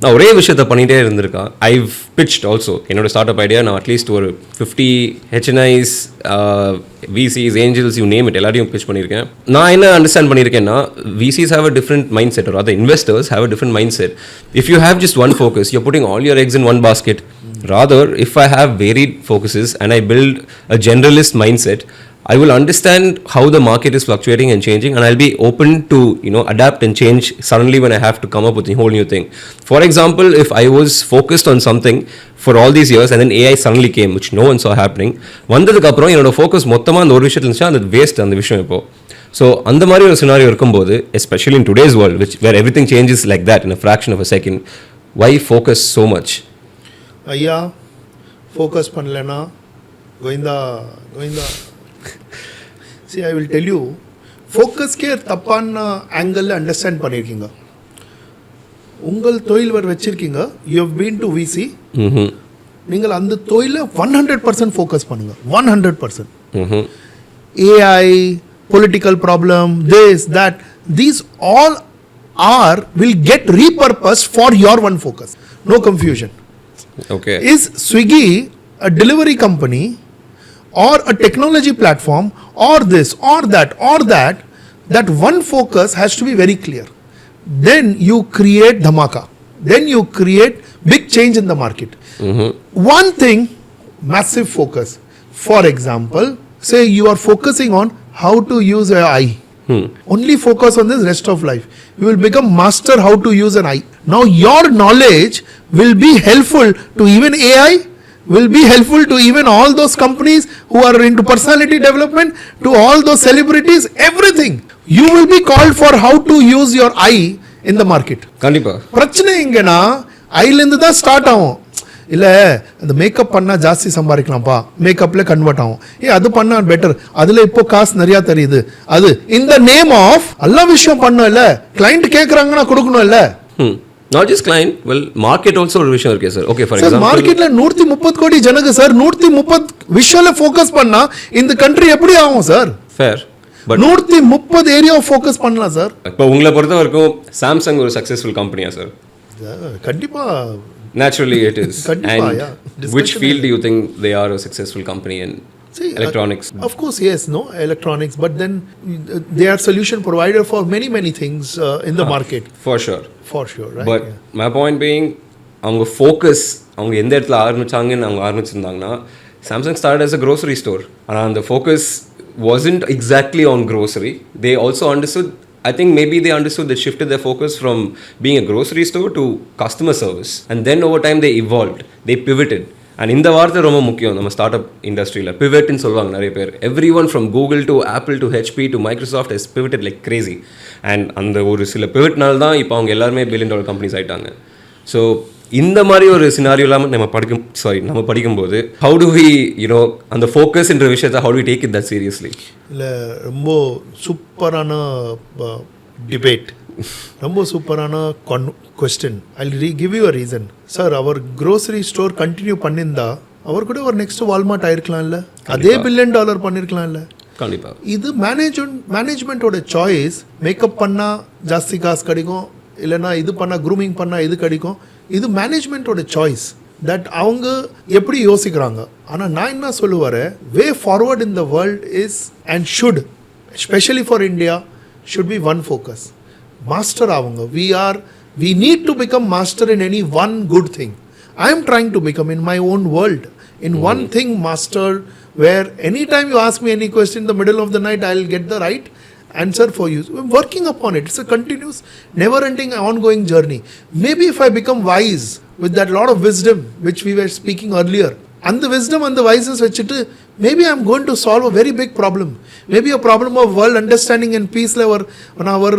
நான் ஒரே விஷயத்தை பண்ணிகிட்டே இருந்திருக்கேன். ஐவ் பிச்ட் ஆல்சோ என்னோட ஸ்டார்ட் அப் ஐடியா. நான் அட்லீஸ்ட் ஒரு 50 HNIs, VCs, angels, you name it, எல்லாத்தையும் பிச் பண்ணியிருக்கேன். நான் என்ன அண்டர்ஸ்டாண்ட் பண்ணியிருக்கேன்னா, VCs have a different mindset, or other investors have a different mindset. If you have just one focus, you're putting all your eggs in one basket. Rather, if I have varied focuses and I build a generalist mindset, I will understand how the market is fluctuating and changing, and I'll be open to, adapt and change suddenly when I have to come up with a whole new thing. For example, if I was focused on something for all these years and then AI suddenly came, which no one saw happening, வந்ததுக்கு அப்புறம் என்னோட focus மொத்தமாக அந்த ஒரு விஷயத்தில் இருந்துச்சா, அது waste அந்த விஷயம் இப்போ. ஸோ அந்த மாதிரி ஒரு சினாரியோ இருக்கும்போது, especially in today's world which where every thing changes like that in a fraction of a second, why focus so much? ஐயா ஃபோக்கஸ் பண்ணலன்னா Govinda Govinda. See, I will tell you, ஃபோக்கஸ்க்கே தப்பான ஆங்கிளில் அண்டர்ஸ்டாண்ட் பண்ணியிருக்கீங்க. உங்கள் தொழில் வச்சிருக்கீங்க, you have been to VC, நீங்கள் அந்த தொழிலை 100% ஃபோக்கஸ் பண்ணுங்க. 100%. AI, political problem, this, that, these all will get repurposed for your one focus. No confusion. Okay. Is Swiggy a delivery company or a technology platform or this or that or that? That one focus has to be very clear. Then you create dhamaka. Then you create big change in the market. One thing, massive focus. For example, say you are focusing on how to use your eye. Only focus on this rest of life. You will become master how to use an eye. Now your knowledge will be helpful to even AI, will be helpful to even all those companies who are into personality development, to all those celebrities, everything. You will be called for how to use your eye in the market. கண்டிப்பா. பிரச்சனை எங்கன்னா ஐலேருந்து தான் start ஆகும். இல்லை அந்த makeup பண்ணால் ஜாஸ்தி சம்பாதிக்கலாம்ப்பா, மேக்கப்பில் convert ஆகும், அது பண்ணால் பெட்டர், அதில் இப்போ காசு நிறையா தெரியுது, அது இந்த நேம் ஆஃப் எல்லா விஷயம் பண்ணோம் இல்லை, கிளைண்ட் கேட்குறாங்கன்னா கொடுக்கணும் இல்லை. Not just client, well market also ஒரு விஷயம் இருக்கு சார். ஓகே, ஃபார் எக்ஸாம்பிள் மார்க்கெட்டில் 130 கோடி ஜனங்க சார், 130 விஷயம்ல ஃபோக்கஸ் பண்ணா இந்த கண்ட்ரி எப்படி ஆகும் sir? Fair, but 130 area focus பண்ணலாம் சார். இப்போ உங்களை பொறுத்த வரைக்கும் சாம்சங் ஒரு சக்ஸஸ்ஃபுல் கம்பெனியா சார்? கண்டிப்பா. Naturally it is. And which field do you think they are a successful company in? See, electronics. Of course, yes, no, electronics, but then they are solution provider for many things in the market. For sure, right? But my point being, அவங்க focus, அவங்க எந்த இடத்துல ஆரம்பிச்சாங்கன்னு அவங்க ஆரம்பிச்சிருந்தாங்கன்னா, Samsung started as a grocery store, ஆனால் அந்த focus wasn't exactly on grocery. They also understood I think maybe they understood, they shifted their focus from being a grocery store to customer service, and then over time they evolved, they pivoted. And இந்த வார்த்தை ரொம்ப முக்கியம் நம்ம start up இண்டஸ்ட்ரியில். பிவட்னு சொல்லுவாங்க நிறைய பேர். Every one from Google to apple to HP to Microsoft is பிவட்டட் like Crazy. And அந்த ஒரு சில பிவட்னால தான் இப்போ அவங்க எல்லாருமே $1 billion கம்பெனிஸ் ஆகிட்டாங்க. ஸோ இந்த மாதிரி ஒரு சினாரியோ இல்லாமல் நம்ம படிக்கும்போது ஹவு டு வி யூனோ அந்த ஃபோக்கஸ்ன்ற விஷயத்தை how to take it that seriously? இல்லை, ரொம்ப சூப்பரான டிபேட், ரொம்ப சூப்பரான question. I give you a reason. Sir, அவர் க்ரோசரி ஸ்டோர் கண்டினியூ பண்ணியிருந்தா அவர் கூட ஒரு நெக்ஸ்ட் வால்மார்ட் ஆயிருக்கலாம்ல, அதே $1 billion பண்ணியிருக்கலாம்ல. கண்டிப்பாக. இது மேனேஜ்மெண்ட்டோட சாய்ஸ். மேக்கப் பண்ணால் ஜாஸ்தி காசு கிடைக்கும், இல்லைனா இது பண்ணால் க்ரூமிங் பண்ணால் இது கிடைக்கும். இது மேனேஜ்மெண்ட்டோட சாய்ஸ். தட் அவங்க எப்படி யோசிக்கிறாங்க. ஆனால் நான் என்ன சொல்லுவார், வே forward in the world is and should, especially for India, should be one focus. Master ஆகுங்க. we need to become master in any one good thing. I am trying to become in my own world in one thing master, where anytime you ask me any question in the middle of the night, I will get the right answer for you. I'm working upon it. It's a continuous, never ending, ongoing journey. Maybe if I become wise with that lot of wisdom which we were speaking earlier, and the wisdom and the wiseness vechittu, maybe I am going to solve a very big problem. Maybe a problem of world understanding and peace level on our,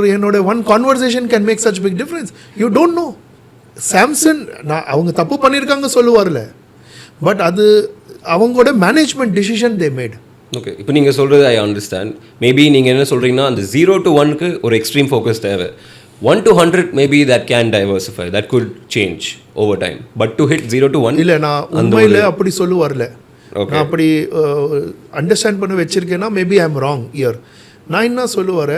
one conversation can make such big difference. You don't know. Samson, அவங்க தப்பு பண்ணியிருக்காங்க சொல்லுவார்ல, but அது அவங்களோட management decision they made. Okay, இப்போ நீங்கள் சொல்கிறது I understand. Maybe நீங்கள் என்ன சொல்கிறீங்கன்னா, அந்த 0 to 1க்கு ஒரு எக்ஸ்ட்ரீம் ஃபோக்கஸ் தேவை. 1 to 100 maybe that can diversify, that could change over time, but to hit 0 to 1 இல்லை, நான் உண்மையில் அப்படி சொல்லுவார்ல, நான் அப்படி அண்டர்ஸ்டாண்ட் பண்ண வச்சிருக்கேன்னா maybe I am wrong here. நான் என்ன சொல்லுவார்,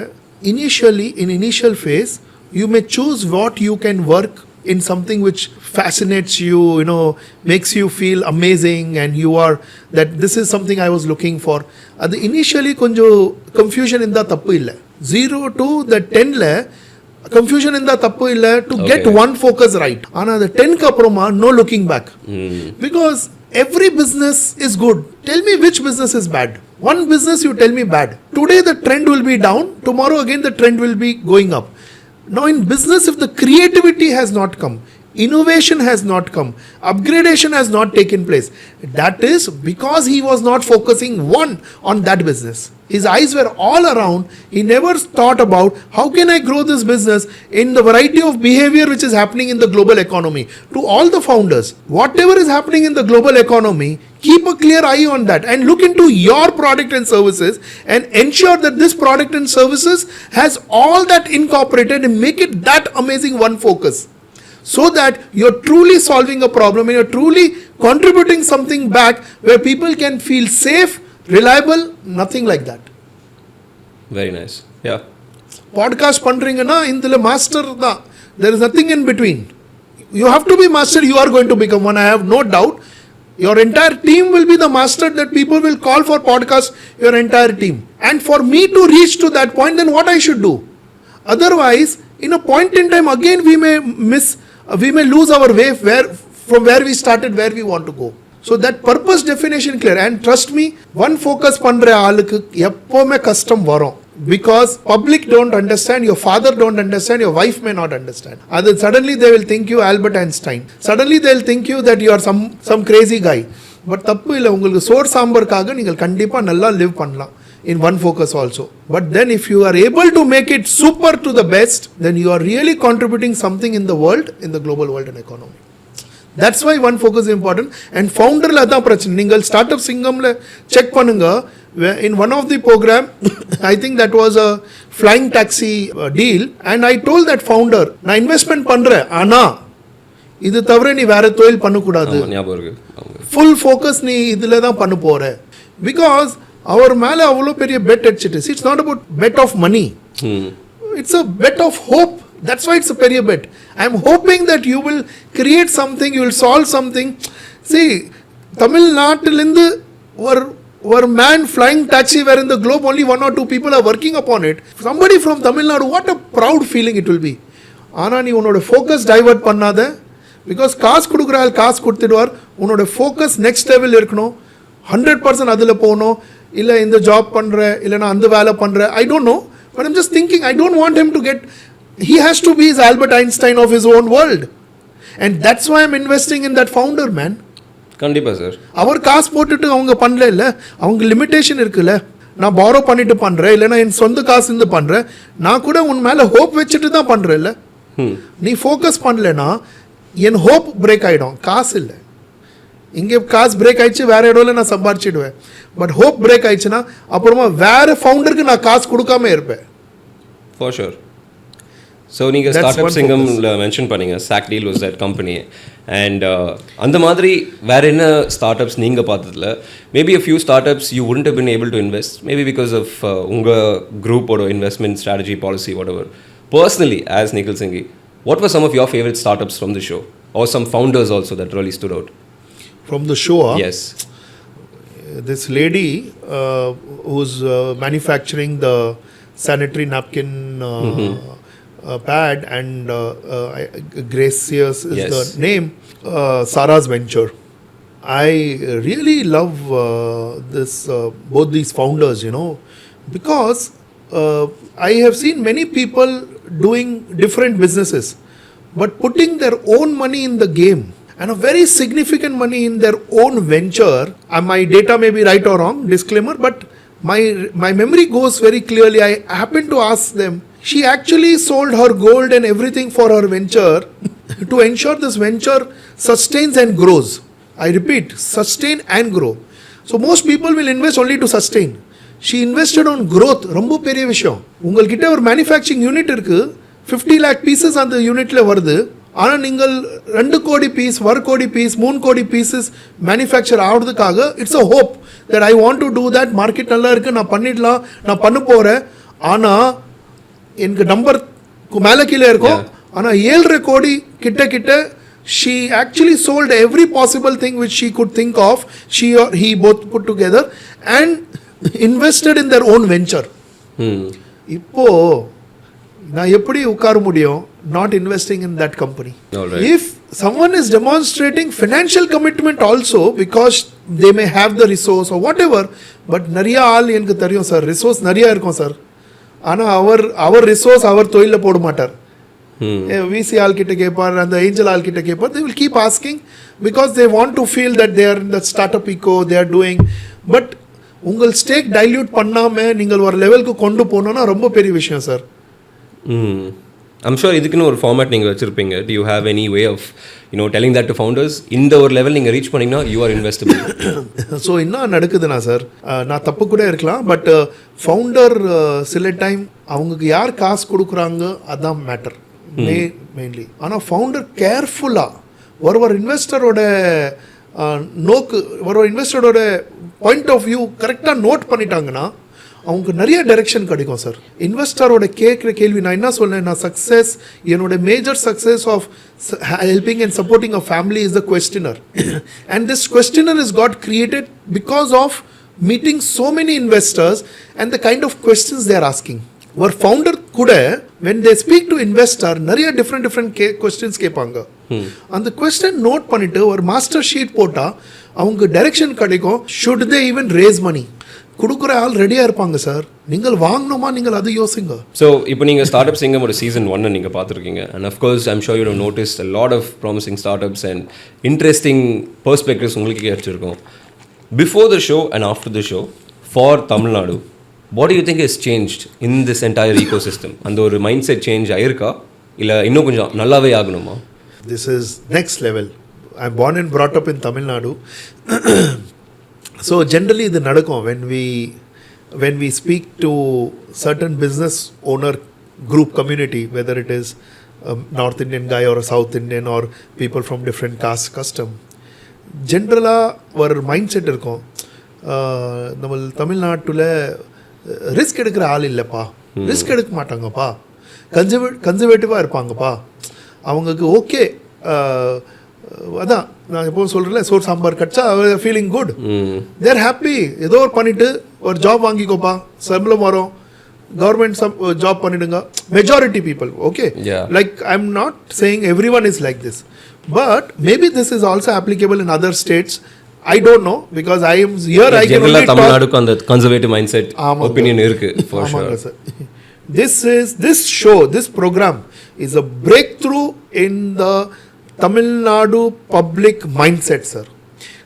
initial phase you may choose what you can work in something which fascinates you, makes you feel amazing, and you are that this is something I was looking for. அது initially கொஞ்சம் confusion இருந்தா தப்பு இல்லை. 0 to the 10ல confusion இருந்தா தப்பு இல்லை, to get one focus right. ஆனால் அந்த 10க்கு அப்புறமா no looking back. Because every business is good. Tell me which business is bad. One business you tell me bad. Today the trend will be down, tomorrow again the trend will be going up. Now in business, if the creativity has not come, innovation has not come, upgradation has not taken place, that is because he was not focusing on that business. His eyes were all around. He never thought about how can I grow this business in the variety of behavior which is happening in the global economy. To all the founders, whatever is happening in the global economy, keep a clear eye on that and look into your product and services and ensure that this product and services has all that incorporated and make it that amazing one focus. So that you're truly solving a problem and you're truly contributing something back where people can feel safe, reliable, nothing like that. Very nice. Yeah. Podcast பண்றீங்கன்னா இதில் master தான். There is nothing in between. You have to be master. You are going to become one. I have no doubt. Your entire team will be the master that people will call for podcast, your entire team. And for me to reach to that point, then what I should do? Otherwise, in a point in time, again we may lose our way from where we started, where we want to go. So that purpose definition clear. And trust me, one focus பண்ற ஆளுக்கு எப்பவுமே கஷ்டம் வரும். Because public don't understand, your father don't understand, your wife may not understand. Other suddenly they will think you Albert Einstein. Suddenly they will think you that you are some crazy guy. But தப்பு இல்லை, உங்களுக்கு சோர் சாம்பார்க்காக நீங்கள் கண்டிப்பாக நல்லா live பண்ணலாம் in one focus also. But then if you are able to make it super to the best, then you are really contributing something in the world, in the global world and economy. That's why one focus is important. And founder la adha prachana. Ningal startup Singam la check panunga. In one of the program, I think that was a flying taxi deal, and I told that founder, na investment பண்ற ஆனா இது தவிர நீ வேற தொழில் பண்ண கூடாது. Full focus நீ இதுல தான் பண்ண போற. Because அவர் மேல அவ்வளோ பெரிய பெட் அடிச்சிட்டு. It's not about bet of money. It's a bet of hope. That's why it's a பெரிய bet. I'm hoping that you will create something, you will solve something. See, Tamil Nadu ஒரு man flying taxi where in the globe only 1 or 2 people are working upon it. Somebody from Tamil Nadu, what a proud feeling it will be. ஆனால் நீ உன்னோட focus divert பண்ணாத. Because காசு கொடுக்குறாள், காசு கொடுத்துடுவார். உன்னோட focus next level இருக்கணும். 100% அதில் போகணும். இல்லை இந்த ஜாப் பண்ணுற, இல்லைனா அந்த வேலை பண்ணுற, I don't know. But I'm just thinking, I don't want him to get, he has to be his Albert Einstein of his own world. And that's why I'm investing in that founder, man. கண்டிப்பாக sir. அவர் காசு போட்டுட்டு அவங்க பண்ணல இல்லை, அவங்க limitation இருக்குல்ல. நான் borrow பண்ணிட்டு பண்ணுறேன், இல்லைன்னா என் சொந்த காசு இருந்து பண்ணுறேன், நான் கூட உன் மேலே ஹோப் வச்சுட்டு தான் பண்ணுறேன் இல்லை. நீ ஃபோக்கஸ் பண்ணலன்னா என் ஹோப் பிரேக் ஆகிடும். காசு இல்லை, இங்கே காசு பிரேக் ஆயிடுச்சு, வேற இடத்துல நான் சம்பாரிச்சிடுவேன். பட் ஹோப் பிரேக் ஆயிடுச்சுன்னா அப்புறமா வேற ஃபவுண்டருக்கு நான் காசு கொடுக்காம இருப்பேன். For sure. ஸோ நீங்கள் ஸ்டார்ட்அப் சிங்கம்ல மென்ஷன் பண்ணீங்க, சாக் டீல் வாஸ் தட் கம்பெனி. அண்ட் அந்த மாதிரி வேறு என்ன ஸ்டார்ட் அப்ஸ் நீங்கள் பார்த்ததில் maybe a few startups you wouldn't have been able to invest, maybe because of உங்கள் குரூப்போட investment strategy policy whatever. Personally, as Nikhil Singhi, what were some of your favorite startups from the show, or some founders also that really stood out? From the show? Yes. This lady who's manufacturing the sanitary napkin pad, and Gracious is Yes. the name, Sarah's venture. I really love both these founders, you know, because I have seen many people doing different businesses, but putting their own money in the game, and a very significant money in their own venture. My data may be right or wrong, disclaimer, but my memory goes very clearly. I happened to ask them, she actually sold her gold and everything for her venture to ensure this venture sustains and grows. I repeat, sustain and grow. So most people will invest only to sustain. She invested on growth. ரொம்ப பெரிய விஷயம். உங்கள்கிட்ட ஒரு manufacturing unit இருக்கு, 50 lakh pieces அந்த யூனிட்ல வருது. ஆனால் நீங்கள் 2 கோடி பீஸ், 1 கோடி பீஸ், 3 கோடி பீசஸ் மேனுஃபேக்சர் ஆகிறதுக்காக it's a hope that I want to do that. Market நல்லா இருக்குது, நான் பண்ணிடலாம், நான் பண்ண போகிறேன். ஆனால் எனக்கு நம்பர் மேலே கீழே இருக்கும். ஆனால் 7.5 கோடி கிட்ட she actually sold every possible thing which she could think of, she or he both put together, and invested in their own venture. இப்போ நான் எப்படி உட்கார முடியும் not investing in that company? Alright. If someone is demonstrating financial commitment also, because they may have the resource or whatever, but நிறைய ஆள் எனக்கு தெரியும் sir, resource நிறைய இருக்கும் சார், ஆனால் அவர் ரிசோர்ஸ் அவர் தொழிலில் போட மாட்டார். விசி ஆள் கிட்ட கேட்பார், அந்த ஏஞ்சல் ஆள் கிட்ட கேட்பார். they will keep asking because they want to feel that they are in the startup eco, they are doing. but உங்கள் ஸ்டேக் டைல்யூட் பண்ணாமல் நீங்கள் ஒரு லெவலுக்கு கொண்டு போனோன்னா ரொம்ப பெரிய விஷயம் சார். I'm sure இதுக்குன்னு ஒரு ஃபார்மேட் நீங்கள் வச்சுருப்பீங்க. Do you have any way of telling that to founders? இந்த ஒரு லெவல் நீங்கள் ரீச் பண்ணிங்கன்னா you are investable. ஸோ என்ன நடக்குதுண்ணா சார், நான் தப்பு கூட இருக்கலாம், பட் ஃபவுண்டர் சில டைம் அவங்களுக்கு யார் காசு கொடுக்குறாங்க அதான் மேட்டர் மெயின்லி. ஆனால் ஃபவுண்டர் கேர்ஃபுல்லாக ஒரு இன்வெஸ்டரோட நோக்கு, ஒரு இன்வெஸ்டரோட பாயிண்ட் ஆஃப் வியூ கரெக்டாக நோட் பண்ணிட்டாங்கன்னா அவங்க நிறைய டைரெக்ஷன் கிடைக்கும் சார். இன்வெஸ்டரோட கேட்குற கேள்வி, நான் என்ன சொல்லேன், நான் சக்ஸஸ், என்னோட major success of helping and supporting a family is the questionnaire. And this questionnaire is got created because of meeting so many investors and the kind of questions they are asking. ஒரு founder கூட when they speak to investor நிறைய different questions கேட்பாங்க. அந்த question note பண்ணிட்டு ஒரு master sheet போட்டால் அவங்க direction கிடைக்கும். should they even raise money? கொடுக்குற ஆள் ரெடியாக இருப்பாங்க சார், நீங்கள் வாங்கணுமா, நீங்கள் அது யோசிங்க. ஸோ இப்போ நீங்கள் ஸ்டார்ட் அப் சிங்கமோட சீசன் 1 நீங்கள் பார்த்துருக்கீங்க. And of course I'm sure you have noticed a lot of promising startups and interesting perspectives உங்களுக்கு கிடைச்சிருக்கும். Before the show and after the show, for Tamil Nadu, what do you think has changed in this entire ecosystem? அந்த ஒரு mind set change ஆயிருக்கா, இல்லை இன்னும் கொஞ்சம் நல்லாவே ஆகணுமா? This is next level. I'm born and brought up in Tamil Nadu. So generally இது நடக்கும் when we speak to certain business owner group community, whether it is a North Indian guy or a South Indian or people from different caste custom, ஜென்ரலாக ஒரு mind set இருக்கும். நம்ம தமிழ்நாட்டில் risk எடுக்கிற ஆள் இல்லைப்பா, ரிஸ்க் எடுக்க மாட்டாங்கப்பா, கன்சர்வேட்டிவாக இருப்பாங்கப்பா, அவங்களுக்கு ஓகே, அதான் நான் எப்போவும் சொல்கிறேன், சோறு சாம்பார் கட்சா ஃபீலிங் குட், தேர் ஹாப்பி, ஏதோ ஒரு பண்ணிவிட்டு ஒரு ஜாப் வாங்கிக்கோப்பா, சம்பளம் வரும், கவர்மெண்ட் ஜாப் பண்ணிடுங்க. Majority people okay, like I am not saying every one is like this, but maybe this is also applicable in other states. I don't know because I am here. I can only talk. Tamil Nadu ku and conservative mindset opinion irukku for sure. this program is a breakthrough in the Tamil Nadu public mindset, sir.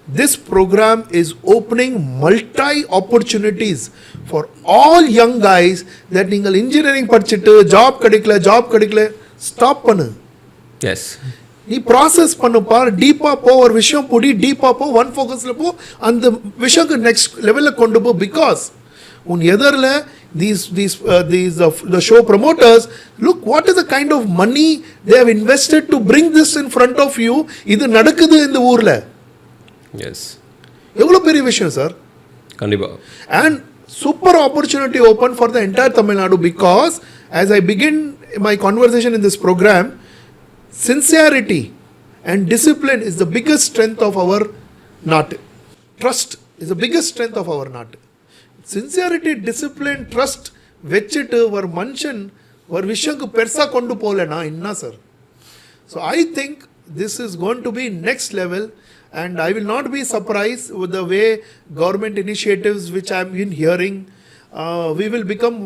This program is opening multi opportunities for all young guys that நீங்கள் engineering படிச்சிட்டு job கிடைக்கல stop பண்ணு. Yes. நீ process பண்ணுப்பா, டீப்பா போ, ஒரு விஷயம் புடி, டீப்பா போ, ஒன் ஃபோக்கஸ்ல போ, அந்த விஷயத்துக்கு நெக்ஸ்ட் லெவல்ல கொண்டு போ. பிகாஸ் உன் எதர்ல the show promoters, look what is the kind of money they have invested to bring this in front of you. இது நடக்குது இந்த ஊர்ல. Yes. எவ்வளவு பெரிய விஷயம் சார். கண்டிப்பா. And super opportunity open for the entire Tamil Nadu, because as I begin my conversation in this program, sincerity and discipline is the biggest strength of our nat. Trust is the biggest strength of our nat. Sincerity, discipline, trust vechittu ஒரு மனுஷன் ஒரு விஷயக்கு பெருசா கொண்டு போலனா என்ன sir. So I think this is going to be next level, and I will not be surprised with the way government initiatives which I have been hearing. We will become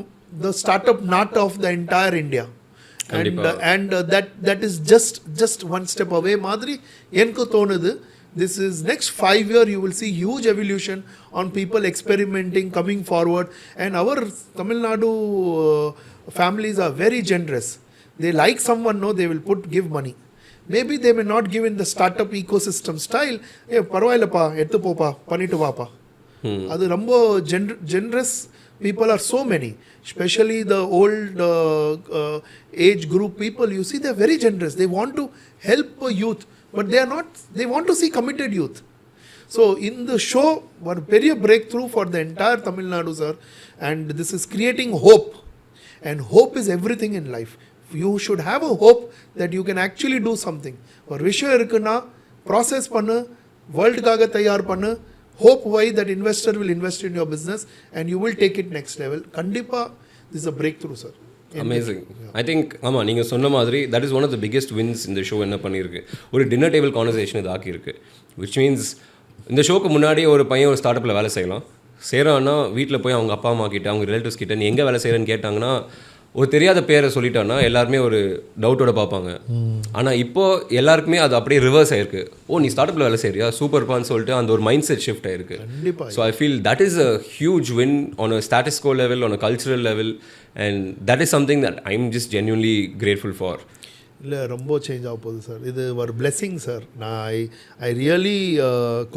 the startup nut of the entire India. And that is just one step away madri enku thonudhu. This is next 5 year you will see huge evolution on people experimenting, coming forward, and our Tamil Nadu families are very generous. They like someone, no, they will give money. Maybe they may not give in the startup ecosystem style. Hey, paravailappa eduthu popa pannittu vaapa. Adu romba generous people are so many, especially the old age group people. You see, they are very generous. They want to help youth, but they are not. They want to see committed youth. So in the show, one very breakthrough for the entire Tamil Nadu, sir, and this is creating hope, and hope is everything in life. You should have a hope that you can actually do something. ஒரு விஷயம் இருக்குன்னா process பண்ணு, world-காக தயார் பண்ணு. Hope why that investor will invest in your business and you will take it next level. Kandipa, this is a breakthrough, sir. Amazing. I think ஆமாம் நீங்கள் சொன்ன மாதிரி that is one of the biggest wins இந்த show. என்ன பண்ணியிருக்கு, ஒரு dinner table conversation இது ஆக்கியிருக்கு. which means இந்த ஷோக்கு முன்னாடி ஒரு பையன் ஒரு ஸ்டார்ட் அப்பில் வேலை செய்கிறான்னா வீட்டில் போய் அவங்க அப்பா அம்மா கிட்ட, அவங்க ரிலேட்டிவ்ஸ் கிட்ட நீ எங்கே வேலை செய்கிறேன்னு கேட்டாங்கன்னா ஒரு தெரியாத பேரை சொல்லிட்டான்னா எல்லாருமே ஒரு டவுட்டோட பார்ப்பாங்க. ஆனால் இப்போது எல்லாருக்குமே அது அப்படியே ரிவர்ஸ் ஆயிருக்கு. ஓ, நீ ஸ்டார்ட் அப்பில் வேலை செய்கிறியா, சூப்பர்பான்னு சொல்லிட்டு அந்த ஒரு மைண்ட் செட் ஷிஃப்ட் ஆயிருக்கு. So I feel that is a huge win on a status quo level, on a cultural level, and that is something that I am just genuinely grateful for. இல்லை, ரொம்ப change ஆக போகுது sir. இது ஒரு blessing sir. நான் I really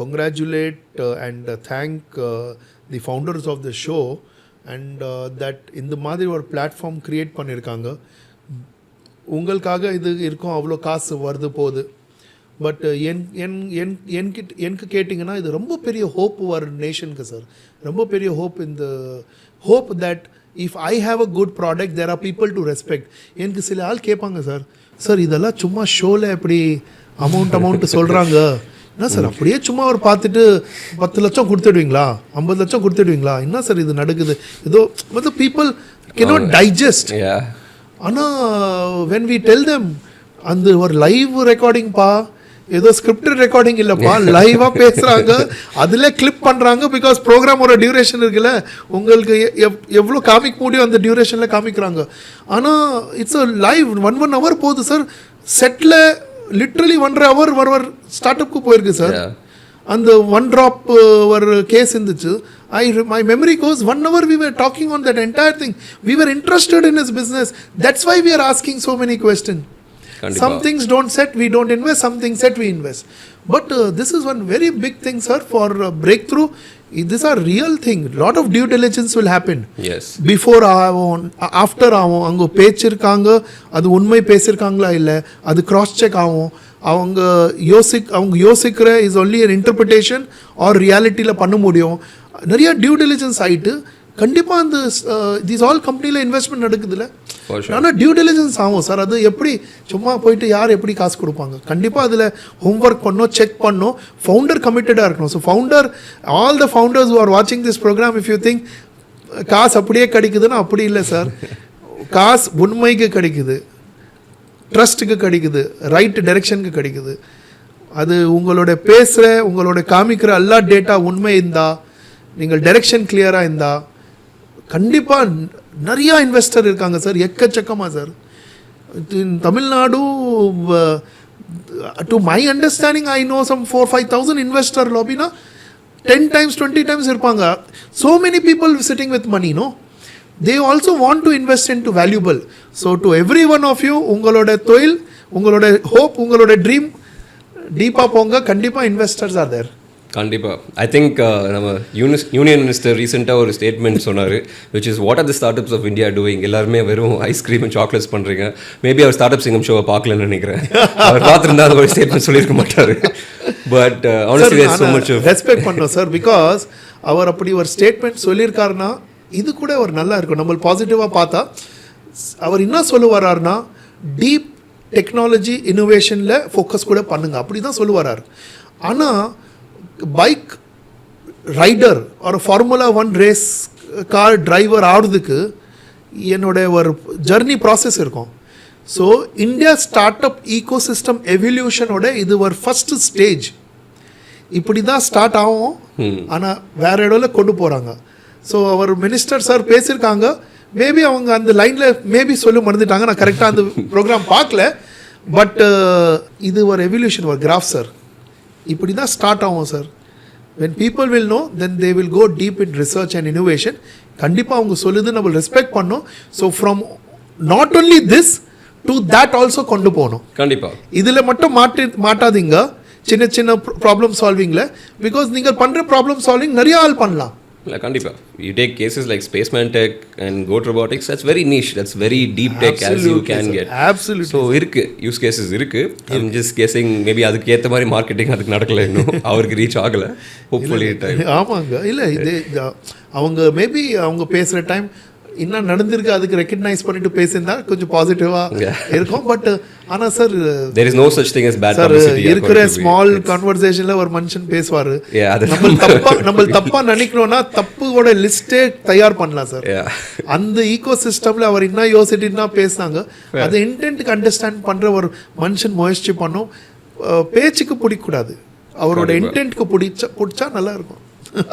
congratulate and thank the founders of the show, and that இந்த மாதிரி ஒரு பிளாட்ஃபார்ம் க்ரியேட் பண்ணியிருக்காங்க. உங்களுக்காக இது இருக்கும், அவ்வளோ காசு வருது போகுது. பட் எனக்கு கேட்டிங்கன்னா இது ரொம்ப பெரிய ஹோப் வர நேஷனுக்கு சார். ரொம்ப பெரிய ஹோப். இந்த hope that if I have a good product there are people to respect. எனக்கு சில ஆள் கேட்பாங்க, சார் இதெல்லாம் சும்மா ஷோவில் எப்படி அமௌண்ட் சொல்கிறாங்க, என்ன சார் அப்படியே சும்மா ஒரு பார்த்துட்டு 10 லட்சம் கொடுத்துடுவீங்களா, 50 லட்சம் கொடுத்துடுவீங்களா, என்ன சார் இது நடக்குது, ஏதோ வந்து பீப்புள் cannot digest. ஆனால் when we tell them அந்த ஒரு லைவ் ரெக்கார்டிங்ப்பா, ஏதோ ஸ்கிரிப்டட் ரெக்கார்டிங் இல்லைப்பா, லைவாக பேசுகிறாங்க, அதில் கிளிப் பண்ணுறாங்க. பிகாஸ் ப்ரோக்ராம் ஒரு டியூரேஷன் இருக்குல்ல, உங்களுக்கு எவ்வளோ காமிக்க முடியும் அந்த டியூரேஷனில் காமிக்கிறாங்க. ஆனால் இட்ஸ் அ லைவ் 1 hour போகுது சார். செட்டில் லிட்ரலி 1.5 hour ஒரு ஸ்டார்ட்அப்புக்கு போயிருக்கு சார். அந்த 1 drop ஒரு கேஸ் இருந்துச்சு. My memory goes 1 hour we were talking on that entire thing. We were interested in his business. That's why we are asking so many questions. Some things don't set, we don't invest. Some things set, we invest. But this is one very big thing, sir, for breakthrough. These are real thing. Lot of due diligence will happen. Yes. Before after அங்க பேச்சிருக்காங்க, அது உண்மை பேசிருக்காங்களா இல்லை, அது cross check ஆகும். அவங்க யோசிக்கிற is only an interpretation or ரியாலிட்டியில் பண்ண முடியும். நிறைய டியூ டிலிஜென்ஸ் ஆகிட்டு கண்டிப்பாக அந்த தீஸ் ஆல் கம்பெனியில் இன்வெஸ்ட்மெண்ட் நடக்குதுல்ல. ஆனால் டியூ டிலிஜென்ஸ் ஆகும் சார். அது எப்படி சும்மா போயிட்டு யார் எப்படி காசு கொடுப்பாங்க? கண்டிப்பாக அதில் ஹோம்ஒர்க் பண்ணோம், செக் பண்ணோம், ஃபவுண்டர் கமிட்டடாக இருக்கணும். So founder, all the founders who are வாட்சிங் this program, if you think காசு அப்படியே கிடைக்குதுன்னா அப்படி இல்லை சார். காசு உண்மைக்கு கிடைக்குது, ட்ரஸ்ட்டுக்கு கிடைக்குது, ரைட் டைரெக்ஷனுக்கு கிடைக்குது. அது உங்களோட பேசுகிற, உங்களோட காமிக்கிற எல்லா டேட்டா உண்மை இருந்தால், நீங்கள் டைரெக்ஷன் கிளியராக இருந்தால், கண்டிப்பாக நிறையா இன்வெஸ்டர் இருக்காங்க சார், எக்கச்சக்கமாக sir. In Tamil Nadu to my understanding I know some 4,000-5,000 investor லாபினா 10 times 20 times இருப்பாங்க. So many people sitting with money, no? They also want to invest into valuable. So to every one of you, உங்களோட தொழில், உங்களோட hope, உங்களோட dream டீப்பாக போங்க. கண்டிப்பாக investors are there. கண்டிப்பாக. ஐ திங்க் நம்ம யூனியன் மினிஸ்டர் ரீசெண்டாக ஒரு ஸ்டேட்மெண்ட் சொன்னார், which is what are the start ups of India doing. எல்லாருமே வெறும் ஐஸ்கிரீம் அண்ட் சாக்லேட்ஸ் பண்ணுறீங்க. மேபி அவர் ஸ்டார்ட் அப் சிங்கம் ஷோவை பார்க்கலன்னு நினைக்கிறேன். அவர் பார்த்துருந்தா அது ஒரு ஸ்டேட்மெண்ட் சொல்லியிருக்க மாட்டார். பட் ரெஸ்பெக்ட் பண்ணோம் சார், பிகாஸ் அவர் அப்படி ஒரு ஸ்டேட்மெண்ட் சொல்லியிருக்காருன்னா இது கூட ஒரு நல்லா இருக்கும். நம்ம பாசிட்டிவாக பார்த்தா அவர் என்ன சொல்ல வர்றாருன்னா, டீப் டெக்னாலஜி இன்னோவேஷனில் ஃபோக்கஸ் கூட பண்ணுங்க, அப்படி தான் சொல்ல வர்றாரு. ஆனால் பைக் ரைடர் ஒரு ஃபார்முலா 1 ரேஸ் கார் டிரைவர் ஆடுறதுக்கு என்னோட ஒரு ஜர்னி ப்ராசஸ் இருக்கும். So India startup ecosystem எவல்யூஷனோட இது ஒரு ஃபஸ்ட்டு ஸ்டேஜ். இப்படி தான் ஸ்டார்ட் ஆகும், ஆனால் வேற இடத்துல கொண்டு போகிறாங்க. ஸோ அவர் மினிஸ்டர் சார் பேசியிருக்காங்க, மேபி அவங்க அந்த லைனில் மேபி சொல்லி மறந்துட்டாங்க, நான் கரெக்டாக அந்த ப்ரோக்ராம் பார்க்கல. பட் இது ஒரு எவல்யூஷன், ஒரு கிராஃப் சார். இப்படி தான் ஸ்டார்ட் ஆகும் sir. when people will know, then they will go deep in research and innovation. கண்டிப்பாக அவங்க சொல்லுது நம்ம ரெஸ்பெக்ட் பண்ணோம். So from not only this to that also கொண்டு போகணும். கண்டிப்பாக இதில் மட்டும் மாட்டாதீங்க சின்ன சின்ன ப்ராப்ளம் சால்விங்கில். பிகாஸ் நீங்கள் பண்ணுற ப்ராப்ளம் சால்விங் நிறைய ஆள் பண்ணலாம். இல்லை கண்டிப்பாக. You take cases like spaceman tech and code robotics, that's very niche, that's very deep tech as you can get. Absolutely. So இருக்குது, யூஸ் கேசஸ் இருக்குது. ஐம் ஜஸ்ட் கெஸிங், மேபி அதுக்கு ஏற்ற மாதிரி மார்க்கெட்டிங் அதுக்கு நடக்கலை, இன்னும் அவருக்கு ரீச் ஆகலை. Hopefully time. ஆமாங்க. இல்லை இது அவங்க மேபி அவங்க பேசுகிற டைம் இன்னும் நடந்திருக்கு, அதுக்கு ரெக்கக்னைஸ் பண்ணிட்டு பேசியிருந்தா கொஞ்சம் பாசிட்டிவாக இருக்கும். பட் ஆனால் sir there is no such thing as bad sir publicity. இருக்கிற ஸ்மால் கான்வர்சேஷனில் ஒரு மனுஷன் பேசுவார், நம்ம தப்பாக நினைக்கணும்னா தப்புவோட லிஸ்ட்டே தயார் பண்ணலாம் சார். அந்த ஈகோ சிஸ்டமில் அவர் என்ன யோசிச்சுன்னா பேசினாங்க, அதை இன்டென்ட்டுக்கு அண்டர்ஸ்டாண்ட் பண்ணுற ஒரு மனுஷன் முயற்சி பண்ணோம். பேச்சுக்கு பிடிக்கக்கூடாது, அவரோட இன்டென்ட்க்கு பிடிச்சா நல்லா இருக்கும்.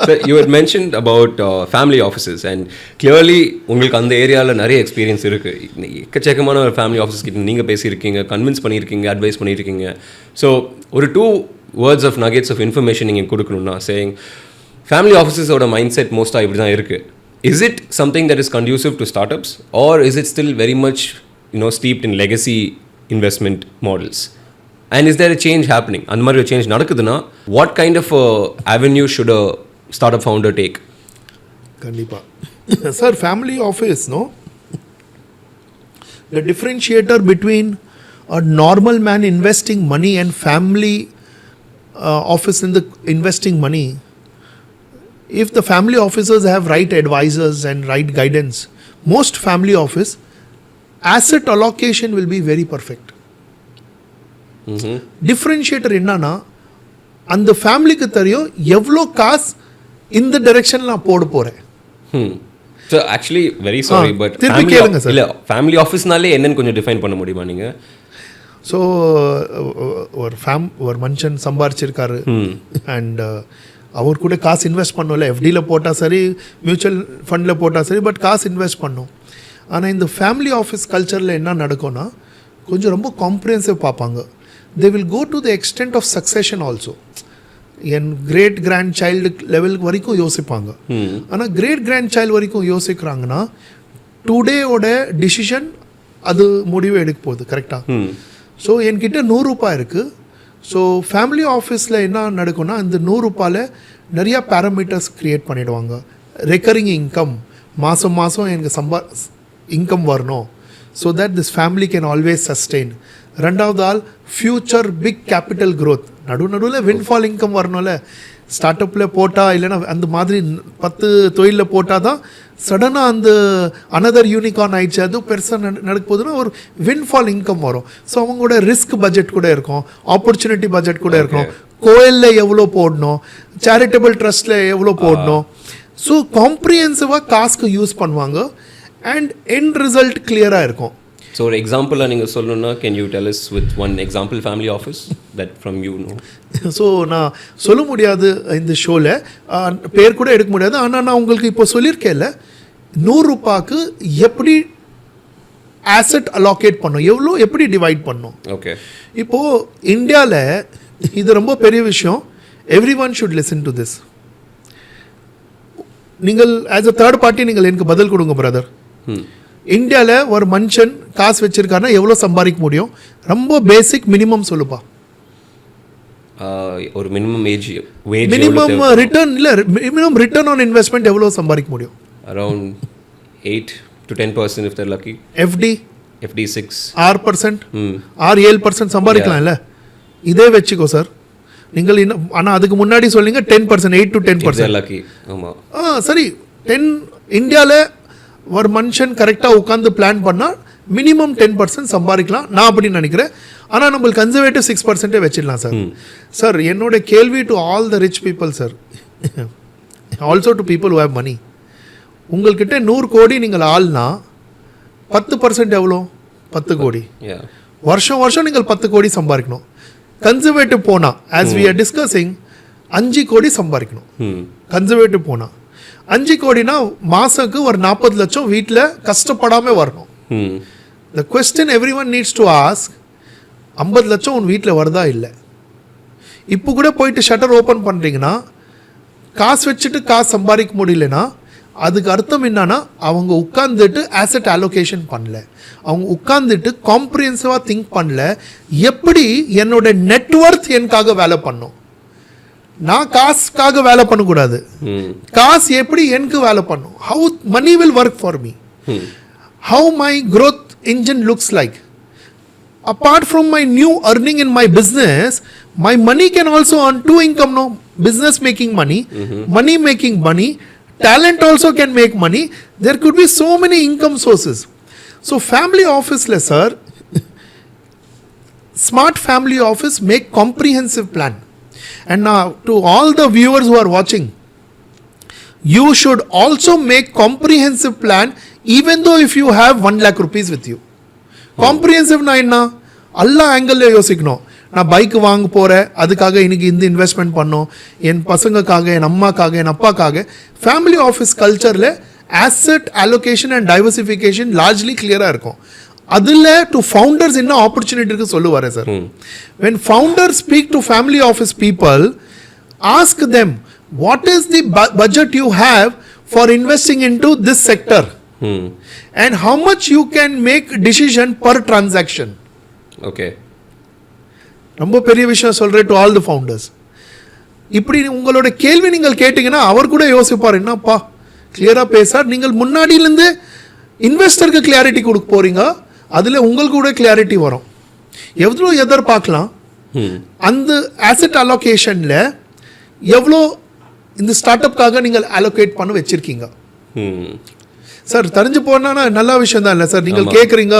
So you had mentioned about family offices, and clearly உங்களுக்கு அந்த ஏரியாவில் நிறைய எக்ஸ்பீரியன்ஸ் இருக்குது. எக்கச்சக்கமான ஒரு ஃபேமிலி ஆஃபீஸ் கிட்ட நீங்கள் பேசியிருக்கீங்க, கன்வின்ஸ் பண்ணியிருக்கீங்க, அட்வைஸ் பண்ணியிருக்கீங்க. ஸோ ஒரு 2 words of nuggets of information நீங்கள் கொடுக்கணும்னா, சேயிங் ஃபேமிலி ஆஃபீஸஸோட மைண்ட் செட் மோஸ்ட்டாக இப்படி தான் இருக்குது. Is it something that is conducive to start ups, or is it still very much steeped in legacy investment models? And is there a change happening? அந்த மாதிரி ஒரு சேஞ்ச் நடக்குதுன்னா, what kind of avenue should a startup founder take? கண்டிப்பாக sir, family office the differentiator between a normal man investing money and family office in the investing money, if the family officers have right advisors and right guidance, most family office asset allocation will be very perfect. Differentiator என்னன்னா, அந்த ஃபேமிலிக்கு தெரியும் எவ்வளோ காசு இந்த டைரக்ஷனில் நான் போட போகிறேன். So actually very sorry, but திருப்பி கேளுங்க சார். இல்லை, ஃபேமிலி ஆஃபீஸ்னாலே என்னன்னு கொஞ்சம் டிஃபைன் பண்ண முடியுமா நீங்கள்? ஸோ ஒரு மனுஷன் சம்பாரிச்சிருக்காரு, அண்ட் அவர் கூட காசு இன்வெஸ்ட் பண்ணோம்ல, எஃப்டியில் போட்டால் சரி, மியூச்சுவல் ஃபண்டில் போட்டால் சரி, பட் காசு இன்வெஸ்ட் பண்ணோம். ஆனால் இந்த ஃபேமிலி ஆஃபீஸ் கல்ச்சரில் என்ன நடக்கும்னா, கொஞ்சம் ரொம்ப காம்ப்ரிஹென்சிவ் பார்ப்பாங்க. they will go to the extent of succession also. என் கிரேட் கிராண்ட் சைல்டு லெவலுக்கு வரைக்கும் யோசிப்பாங்க. ஆனால் கிரேட் கிராண்ட் சைல்டு வரைக்கும் யோசிக்கிறாங்கன்னா, டுடேயோட டிசிஷன் அது முடிவு எடுக்க போகுது. கரெக்டாக? ஸோ என்கிட்ட 100 ரூபாய் இருக்குது. ஸோ ஃபேமிலி ஆஃபீஸில் என்ன நடக்கும்னா, இந்த 100 ரூபாயில் நிறையா பேராமீட்டர்ஸ் க்ரியேட் பண்ணிவிடுவாங்க. ரெக்கரிங் இன்கம், மாதம் எனக்கு இன்கம் வரணும், so that this family can always sustain. ரெண்டாவது ஆள் ஃப்யூச்சர் பிக் கேபிட்டல் க்ரோத், நடுவில் வின்ஃபால் இன்கம் வரணும்ல. ஸ்டார்ட் அப்பில் போட்டால், இல்லைன்னா அந்த மாதிரி 10 தொழிலில் போட்டால் தான் சடனாக அந்த அனதர் யூனிகார்ன் ஆயிடுச்சு, அதுவும் பெருசாக நடக்க போகுதுன்னா ஒரு வின்ஃபால் இன்கம் வரும். ஸோ அவங்களோட ரிஸ்க் பட்ஜெட் கூட இருக்கும், ஆப்பர்ச்சுனிட்டி பட்ஜெட் கூட இருக்கும், கோயிலில் எவ்வளோ போடணும், சேரிட்டபிள் ட்ரஸ்ட்டில் எவ்வளோ போடணும். ஸோ காம்ப்ரிஹென்சிவாக காசுக்கு யூஸ் பண்ணுவாங்க, அண்ட் எண்ட் ரிசல்ட் கிளியராக இருக்கும். ஸோ ஒரு எக்ஸாம்பிளாக நீங்கள் சொல்லணும்னா, can you tell us with one example family office that from you know? So நான் சொல்ல முடியாது இந்த ஷோவில், பேர் கூட எடுக்க முடியாது. ஆனால் நான் உங்களுக்கு இப்போ சொல்லியிருக்கேன்ல, ரூபாய்க்கு எப்படி asset allocate பண்ணும், எவ்வளோ எப்படி டிவைட் பண்ணும். ஓகே, இப்போது இந்தியாவில் இது ரொம்ப பெரிய விஷயம். Every one should listen to this. நீங்கள் ஆஸ் அ தேர்ட் பார்ட்டி நீங்கள் எனக்கு பதில் கொடுங்க பிரதர். இந்தியாவில் ஒரு மனுஷன் காசு வச்சிருக்காருன்னா எவ்வளோ சம்பாதிக்க முடியும்? ரொம்ப பேசிக் மினிமம் சொல்லுப்பா. ஒரு மினிமம் மினிமம் ரிட்டர்ன் இல்லை, மினிமம் ரிட்டர்ன் ஆன் இன்வெஸ்ட்மெண்ட் எவ்வளோ சம்பாதிக்க முடியும்? Around 8 to 10% if they're lucky. FD 6 6% 7% சம்பாதிக்கலாம்ல. இதே வச்சுக்கோ சார். நீங்கள் இன்னும் ஆனால் அதுக்கு முன்னாடி சொல்லிங்க 10%, 8 to 10% lucky. ஆமாம், சரி. 10 இந்தியாவில் ஒரு மனுஷன் கரெக்டாக உட்காந்து பிளான் பண்ணால் மினிமம் 10% சம்பாதிக்கலாம் நான் அப்படின்னு நினைக்கிறேன். ஆனால் நம்மளுக்கு கன்சர்வேட்டிவ் 6% வச்சிடலாம் சார். சார் என்னோட கேள்வி to all the rich people sir, also to people who have money. உங்கள்கிட்ட 100 கோடி நீங்கள் ஆள்னா 10% எவ்வளோ? 10 கோடி. வருஷம் வருஷம் நீங்கள் 10 கோடி சம்பாதிக்கணும். கன்சர்வேட்டிவ் போனால் ஆஸ் வி ஆர் டிஸ்கஸிங் 5 கோடி சம்பாதிக்கணும். கன்சர்வேட்டிவ் போனால் 5 கோடினா மாதத்துக்கு ஒரு 40 லட்சம் வீட்டில் கஷ்டப்படாமல் வரணும். The question every one needs to ask, 50 லட்சம் உன் வீட்டில் வருதா? இல்லை. இப்போ கூட போயிட்டு ஷட்டர் ஓப்பன் பண்ணுறீங்கன்னா காசு வச்சுட்டு காசு சம்பாதிக்க முடியலன்னா அதுக்கு அர்த்தம் என்னன்னா அவங்க உட்காந்துட்டு ஆசெட் அலோகேஷன் பண்ணல, அவங்க உட்காந்துட்டு காம்ப்ரிஹென்சிவாக திங்க் பண்ணல. எப்படி என்னோட நெட்வொர்த் எனக்காக வேலை பண்ணும், நான் காசுக்காக வேலை பண்ணக்கூடாது. காசு எப்படி எனக்கு வேலை பண்ணும், how money will work for me, how my growth engine looks like. Apart from my new earning in my business, my money can also earn 2 income. No, business making money, money making money, talent also can make money. There could be so many income sources. So family office le sir, smart family office make comprehensive plan. And now to all the viewers who are watching, you should also make comprehensive plan even though if you have 1 lakh rupees with you. காம்ப்ரிஹென்சிவ்னா என்ன? எல்லா ஆங்கிளில் யோசிக்கணும். நான் bike வாங்க போகிறேன், அதுக்காக இன்றைக்கி இந்த இன்வெஸ்ட்மெண்ட் பண்ணோம், என் பசங்களுக்காக, என் அம்மாக்காக, என் அப்பாக்காக. ஃபேமிலி ஆஃபீஸ் கல்ச்சரில் asset allocation and diversification largely கிளியராக இருக்கும். அதில் டு ஃபவுண்டர்ஸ் என்ன ஆப்பர்ச்சுனிட்டி இருக்குது சொல்லுவார் sir. When founders speak to family office people, ask them what is the budget you have for investing in to this sector and how much you can make decision per transaction. Okay, ரொம்ப பெரிய விஷயம் சொல்றேன் to all the founders. இப்படி உங்களோட கேள்வி நீங்கள் கேட்டீங்கன்னா அவர் கூட யோசிப்பார், என்னப்பா கிளியரா பேசார். நீங்கள் முன்னாடியிலேருந்து இன்வெஸ்டருக்கு கிளாரிட்டி கொடுக்க போறீங்க, அதில் உங்களுக்கு கூட கிளாரிட்டி வரும். எவ்வளோ எதிர்பார்க்கலாம், அந்த ஆசெட் அலோகேஷனில் எவ்வளோ இந்த ஸ்டார்ட் அப்காக நீங்கள் அலோகேட் பண்ண வச்சிருக்கீங்க. சார் தெரிஞ்சு போனா நல்ல விஷயம் தான் இல்லை சார். நீங்கள் கேட்குறீங்க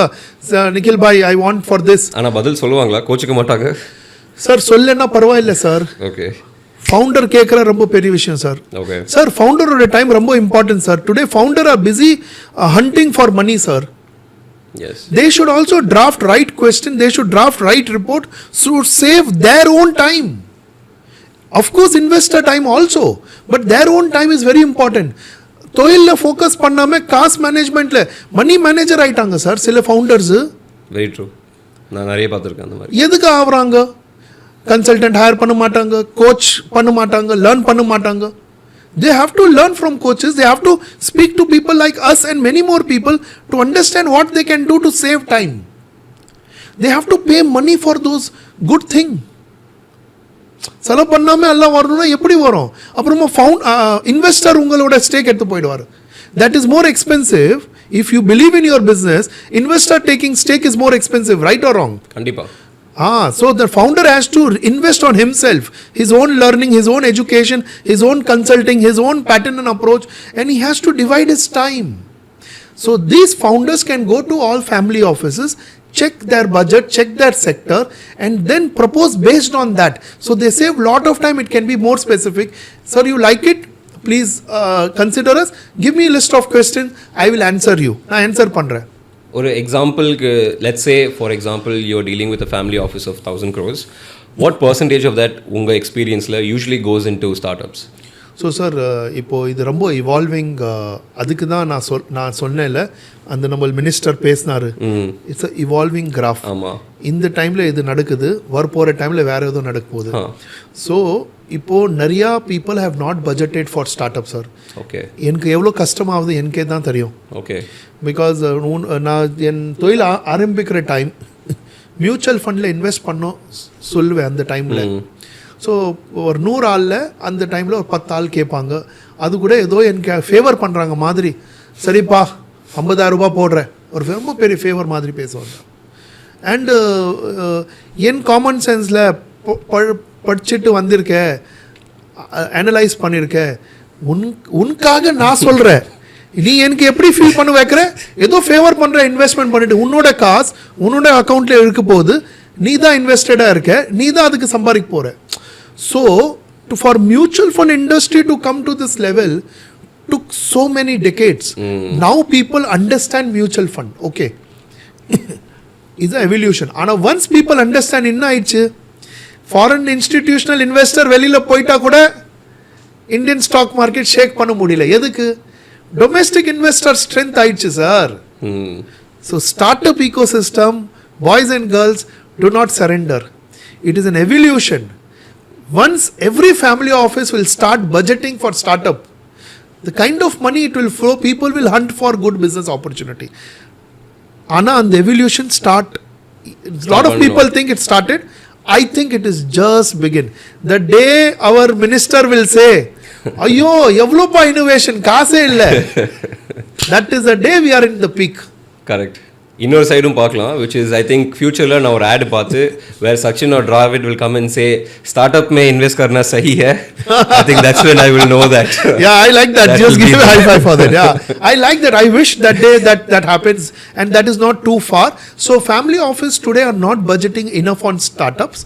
நிக்கில் பாய் ஐ வாண்ட் ஃபார் திஸ், ஆனால் பதில் சொல்லுவாங்களா? கோச்சிக்க மாட்டாங்க சார். சொல்லனா பரவாயில்லை சார். ஓகே, ஃபவுண்டர் கேட்குற ரொம்ப பெரிய விஷயம் சார். ஓகே சார், ஃபவுண்டரோட டைம் ரொம்ப important sir. Today founder are busy hunting for money sir. Yes, they should also draft right question, they should draft right report, should save their own time. Of course investor time also, but their own time is very important. தொழிலில் focus பண்ணாமல் காசு மேனேஜ்மெண்ட்டில் மணி manager ஆகிட்டாங்க sir சில ஃபவுண்டர்ஸு. Very true, நான் நிறைய பார்த்துருக்கேன் அந்த மாதிரி. எதுக்கு ஆகுறாங்க? கன்சல்டன்ட் ஹையர் பண்ண மாட்டாங்க, கோச் பண்ண மாட்டாங்க, லேர்ன் பண்ண மாட்டாங்க. They have to learn from coaches, they have to speak to people like us and many more people to understand what they can do to save time. They have to pay money for those good things. செலவு பண்ணாமல் எல்லாம் வரணும்னா எப்படி வரும்? அப்புறமா investor உங்களோட stake எடுத்து போயிடுவார். That is more expensive. If you believe in your business, investor taking stake is more expensive, right or wrong? கண்டிப்பாக. So the founder has to invest on himself, his own learning, his own education, his own consulting, his own pattern and approach, and he has to divide his time. So these founders can go to all family offices, check their budget, check their sector, and then propose based on that. So they save lot of time. It can be more specific. Sir, you like it? Please consider us. Give me a list of questions. I will answer you. நான் answer பண்ணுறேன். ஒரு எக்ஸாம்பிளுக்கு, let's say for example you're dealing with a family office of 1000 crores. What percentage of that உங்கள் எக்ஸ்பீரியன்ஸில் usually goes into start ups? So sir இப்போது இது ரொம்ப evolving. அதுக்கு தான் நான் சொன்னேன்ல, அந்த நம்ம மினிஸ்டர் பேசினார், இட்ஸ் அ இவால்விங் கிராஃப். இந்த டைமில் இது நடக்குது, வரப்போகிற டைமில் வேறு எதுவும் நடக்க போகுது. ஸோ இப்போது நிறையா people have not budgeted for start up sir. Okay, எனக்கு எவ்வளோ கஷ்டமாகுது எனக்கே தான் தெரியும். ஓகே, பிகாஸ் நான் என் தொழில் ஆரம்பிக்கிற டைம் மியூச்சுவல் ஃபண்டில் இன்வெஸ்ட் பண்ணோம் சொல்லுவேன் அந்த டைமில். ஸோ ஒரு 100 ஆளில் அந்த டைமில் ஒரு 10 ஆள் கேட்பாங்க. அது கூட ஏதோ எனக்கு ஃபேவர் பண்ணுறாங்க மாதிரி, சரிப்பா 50,000 ரூபா போடுறேன், ஒரு ரொம்ப பெரிய ஃபேவர் மாதிரி பேசுவாங்க. அண்டு என் காமன் சென்ஸில் படிச்சுட்டு வந்திருக்கேன், அனலைஸ் பண்ணியிருக்கேன், உனக்காக நான் சொல்கிறேன், நீ எனக்கு எப்படி ஃபீல் பண்ண வைக்கிற, ஏதோ ஃபேவர் பண்ணுற இன்வெஸ்ட்மெண்ட் பண்ணிவிட்டு உன்னோட காசு உன்னோட அக்கௌண்ட்டில் இருக்க போது, நீ தான் இன்வெஸ்டடாக இருக்க, நீ தான் அதுக்கு சம்பாதிக்க போகிற. So for mutual fund industry to come to this level took so many decades. Now people understand mutual fund. Okay. It's an evolution. And once people understand என்ன ஆயிடுச்சு, ஃபாரின் இன்ஸ்டிடியூஷனல் இன்வெஸ்டர் வெளியில் போயிட்டா கூட இந்தியன் ஸ்டாக் மார்க்கெட் ஷேக் பண்ண முடியல. எதுக்கு? Domestic investor strength ஆயிடுச்சு sir. So start up ecosystem, boys and girls, do not surrender. It is an evolution. Once every family office will start budgeting for startup, the kind of money it will flow, people will hunt for good business opportunity. Anna, and the evolution start. A lot of people think it started. I think it is just begin. The day our minister will say, "Ayyo, evlo pa innovation, kaase illa." That is the day we are in the peak. Correct. இன்னொரு சைடும் பார்க்கலாம், which is I think futureல நான் ஒரு ad பார்த்து where Sachin or Dravid will come and say startup में invest करना सही है. I think that's when I will know that. Yeah, I like that. Just give a high five for that. Yeah, I like that. I wish that day that happens, and that is not too far. So family office today are not budgeting enough on startups.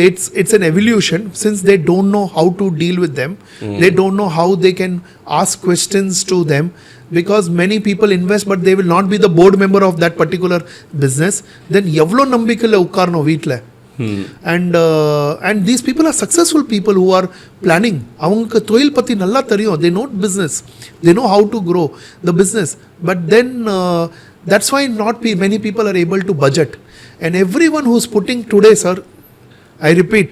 It's an evolution, since they don't know how to deal with them. They don't know how they can ask questions to them, because many people invest but they will not be the board member of that particular business. Then evlo nambikilla ukkarno veetla. And these people are successful people who are planning. Avanga thoil patti nalla theriyum, they know business, they know how to grow the business. But then that's why many people are able to budget. And everyone who's putting today, sir, I repeat,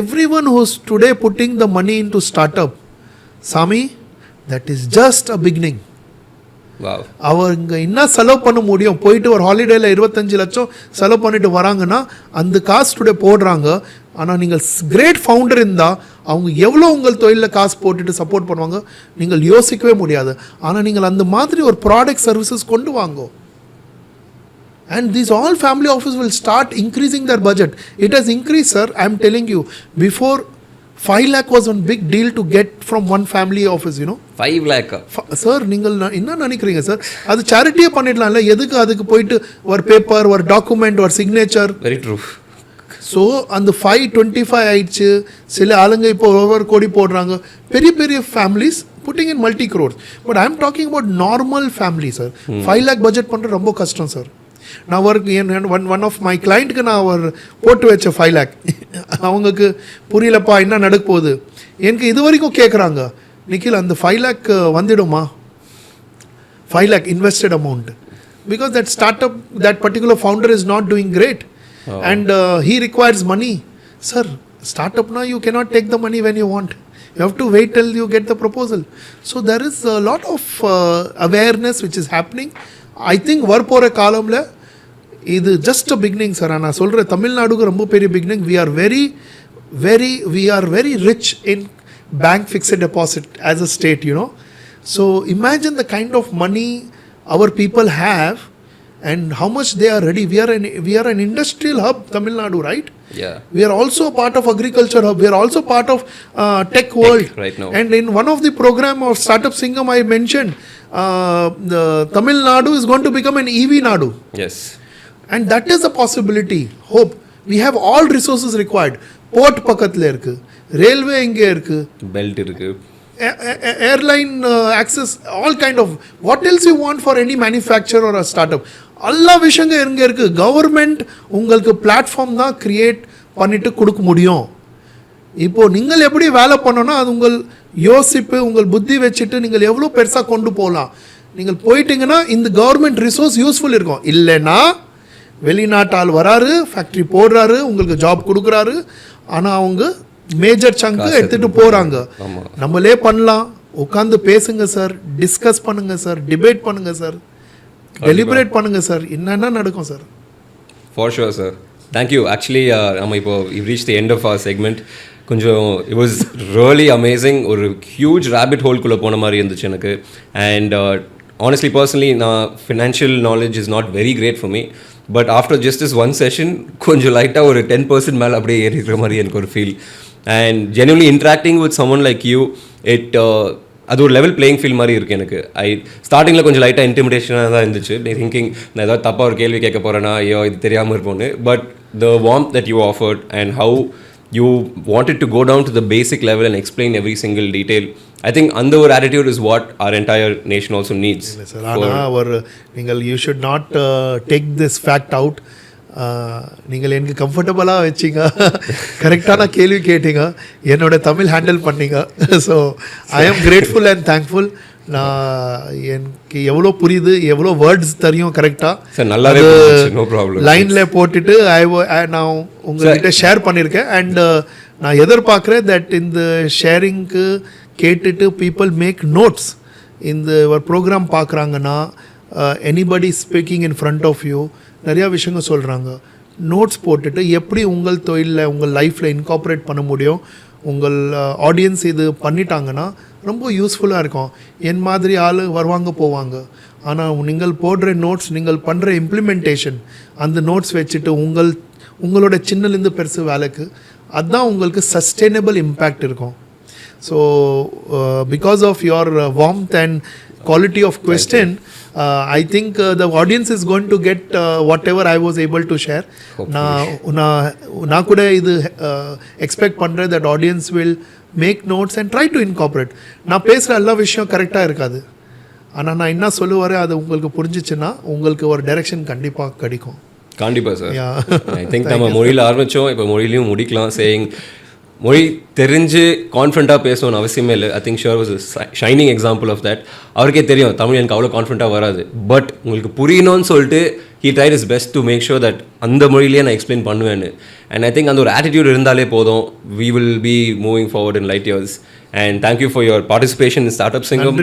everyone who's today putting the money into startup, Sami, that is just a beginning. Wow. அவங்க என்ன செலவு பண்ண முடியும், போயிட்டு ஒரு ஹாலிடேல 25 லட்சம் செலவு பண்ணிட்டு வராங்கன்னா அந்த காசு டுடே போடுறாங்க. ஆனால் நீங்கள் கிரேட் ஃபவுண்டர் இருந்தால் அவங்க எவ்வளோ உங்கள் தொழிலில் காசு போட்டுட்டு சப்போர்ட் பண்ணுவாங்க நீங்கள் யோசிக்கவே முடியாது. ஆனால் நீங்கள் அந்த மாதிரி ஒரு ப்ராடக்ட் சர்வீசஸ் கொண்டு வாங்கோ. And these all family office will start increasing their budget. It has increased, sir. I am telling you, before 5 lakh was one big deal to get from one family office, you know. 5 lakh. Sir, நீங்கள் என்ன நினைக்கிறீங்க sir? அது சேரிட்டியே பண்ணிடலாம்ல, எதுக்கு அதுக்கு போயிட்டு ஒரு paper, ஒரு document, ஒரு சிக்னேச்சர்? Very true. ஸோ அந்த 525 ஆயிடுச்சு. சில ஆளுங்க இப்போ ஒவ்வொரு கோடி போடுறாங்க. பெரிய பெரிய families putting in multi crores. But I am talking about normal family sir. 5 lakh budget பண்ணுறது ரொம்ப கஷ்டம் சார். நான் ஒரு ஒன் ஆஃப் மை கிளைண்ட்டுக்கு நான் ஒரு போட்டு வச்ச 5 lakh. அவங்களுக்கு புரியலப்பா என்ன நடக்க போகுது. எனக்கு இது வரைக்கும் கேட்குறாங்க, நிக்கில் அந்த 5 lakh வந்துடுமா, 5 lakh invested amount, because that start up, that particular founder is not doing great and he requires money. Sir, startup now you cannot take the money when you want. You have to wait till you get the proposal. So there is a lot of awareness which is happening. I think வரப்போகிற காலம்ல இது just a beginning, sir. நான் சொல்கிறேன், தமிழ்நாடுக்கு ரொம்ப பெரிய beginning. We are very rich in bank fixed deposit as a state, you know. So imagine the kind of money our people have and how much they are ready. We are an industrial hub, Tamil Nadu, right? Yeah. We are also a part of agriculture hub. We are also part of tech world. Right now. And in one of the program of Startup Singam, I mentioned the Tamil Nadu is going to become an EV Nadu. Yes. And that is a possibility. Hope. We have all resources required. Port பக்கத்துல இருக்கு, railway இங்கே இருக்கு, belt இருக்கு, airline access, all kind of, what else you want for any manufacturer or a startup, எல்லா விஷயங்க எங்க இருக்கு. Government உங்களுக்கு பிளாட்ஃபார்ம் தான் கிரியேட் பண்ணிட்டு கொடுக்க முடியும். இப்போ நீங்கள் எப்படி வேலை பண்ணணும்னா அது உங்கள் யோசிப்பு உங்கள் புத்தி வச்சுட்டு நீங்கள் எவ்வளோ பெருசாக கொண்டு போகலாம். நீங்கள் போயிட்டீங்கன்னா இந்த கவர்மெண்ட் ரிசோர்ஸ் யூஸ்ஃபுல் இருக்கும். இல்லைன்னா வெளிநாட்டால் வராரு, ஃபேக்ட்ரி போடுறாரு, உங்களுக்கு ஜாப் கொடுக்குறாரு, ஆனால் அவங்க மேஜர் சங்கு எடுத்துகிட்டு போகிறாங்க. நம்மளே பண்ணலாம். உட்காந்து பேசுங்க சார், டிஸ்கஸ் பண்ணுங்க சார், டிபேட் பண்ணுங்க சார், டெலிபரேட் பண்ணுங்க சார், என்னென்ன நடக்கும் சார். For sure sir. Thank you. Actually நம்ம இப்போ reach the end of our segment. கொஞ்சம் இட் வாஸ் ரியலி அமேசிங். ஒரு ஹியூஜ் ரேபிட் ஹோல்குள்ளே போன மாதிரி இருந்துச்சு எனக்கு. அண்ட் honestly personally நான் financial knowledge is not very great for me. But after just this one session கொஞ்சம் லைட்டாக ஒரு 10% மேலே அப்படியே ஏறி இருக்கிற மாதிரி எனக்கு ஒரு feel. And genuinely interacting with summon like you, அது ஒரு லெவல் பிளேயிங் ஃபீல் மாதிரி இருக்குது எனக்கு. ஸ்டார்டிங்கில் கொஞ்சம் லைட்டாக இன்டிமிடேஷனாக தான் இருந்துச்சு. திங்கிங் நான் ஏதாவது தப்பாக ஒரு கேள்வி கேட்க போகிறேன்னா ஐயோ இது தெரியாமல் இருப்போன்னு. But the warmth that you offered and how you wanted to go down to the basic level and explain every single detail. I think under our attitude is what our entire nation also needs. நீங்கள் you should not take this fact out. நீங்கள் எனக்கு கம்ஃபர்டபுளாக வச்சிங்க, கரெக்டான கேள்வி கேட்டீங்க, என்னோட Tamil handle பண்ணீங்க. ஸோ ஐ ஆம் கிரேட்ஃபுல் அண்ட் தேங்க்ஃபுல். நான் எனக்கு எவ்வளோ புரியுது, எவ்வளோ வேர்ட்ஸ் தெரியும் கரெக்டாக நல்லாவே நோ ப்ராப்ளம் லைனில் போட்டுட்டு நான் உங்கள்கிட்ட ஷேர் பண்ணியிருக்கேன். அண்ட் நான் எதிர்பார்க்குறேன் தட் இந்த ஷேரிங்க்கு கேட்டுட்டு பீப்புள் மேக் நோட்ஸ். இந்த ஒரு ப்ரோக்ராம் பார்க்குறாங்கன்னா anybody speaking in front of you நிறையா விஷயங்கள் சொல்கிறாங்க. நோட்ஸ் போட்டுட்டு எப்படி உங்கள் தொழிலில் உங்கள் லைஃப்பில் இன்கார்பரேட் பண்ண முடியும், உங்கள் ஆடியன்ஸ் இது பண்ணிட்டாங்கன்னா ரொம்ப யூஸ்ஃபுல்லாக இருக்கும். என் மாதிரி ஆள் வருவாங்க போவாங்க. ஆனால் நீங்கள் போடுற நோட்ஸ், நீங்கள் பண்ணுற இம்ப்ளிமெண்டேஷன், அந்த நோட்ஸ் வச்சுட்டு உங்களோட சின்னலேருந்து பெருசு வேலைக்கு அதுதான் உங்களுக்கு சஸ்டெயினபிள் இம்பேக்ட் இருக்கும். So because of your warmth and quality of question, I think the audience is going to get whatever I was able to share. நான் கூட இது எக்ஸ்பெக்ட் பண்ணுறேன் that audience will make notes and try to incorporate. நான் பேசுகிற எல்லா விஷயம் கரெக்டாக இருக்காது, ஆனால் நான் என்ன சொல்லுவாரே அது உங்களுக்கு புரிஞ்சிச்சுன்னா உங்களுக்கு ஒரு டைரெக்ஷன் கண்டிப்பாக கிடைக்கும். கண்டிப்பாக சார். ஐ திங்க் நம்ம மொழியில் ஆரம்பித்தோம், இப்போ மொழியிலையும் முடிக்கலாம். சேயிங் மொழி தெரிஞ்சு கான்ஃபிடண்ட்டாக பேசணும்னு அவசியமே இல்லை. I think sure was shining example of that. அவருக்கே தெரியும் தமிழ் எனக்கு அவ்வளோ கான்ஃபிடண்ட்டாக வராது, பட் உங்களுக்கு புரியணும்னு சொல்லிட்டு he tried his best to make sure that அந்த மொழியிலேயே நான் எக்ஸ்பிளைன் பண்ணுவேன்னு. அண்ட் ஐ திங்க் அந்த ஒரு ஆட்டிடியூட் இருந்தாலே போதும், we will be moving forward in light years. And thank you for your participation in Startup Singam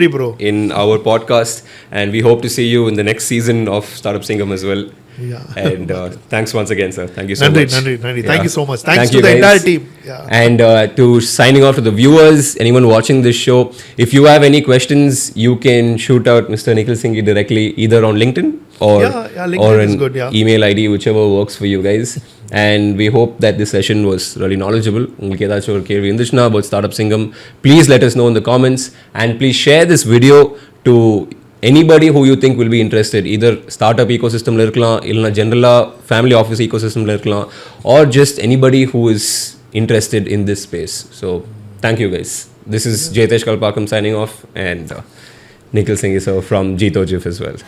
in our podcast, and we hope to see you in the next season of Startup Singam as well. Yeah. And thanks once again, sir. Thank you so much. Nandri. Thank you so much. Thanks to the entire team. Yeah. And to signing off to the viewers, anyone watching this show, if you have any questions, you can shoot out Mr. Nikhil Singhi directly either on LinkedIn or an email ID, whichever works for you guys. And we hope that this session was really knowledgeable. உங்களுக்கு ஏதாச்சும் ஒரு கேள்வி இருந்துச்சுன்னா about Startup Singam, please let us know in the comments, and please share this video to anybody who you think will be interested. Either startup ecosystem la irkalam, illana general family office ecosystem la irkalam, or just anybody who is interested in this space. So thank you guys. This is Jaytesh Kalpakam signing off, and Nikhil Singhi sir from Jeeto Jif as well.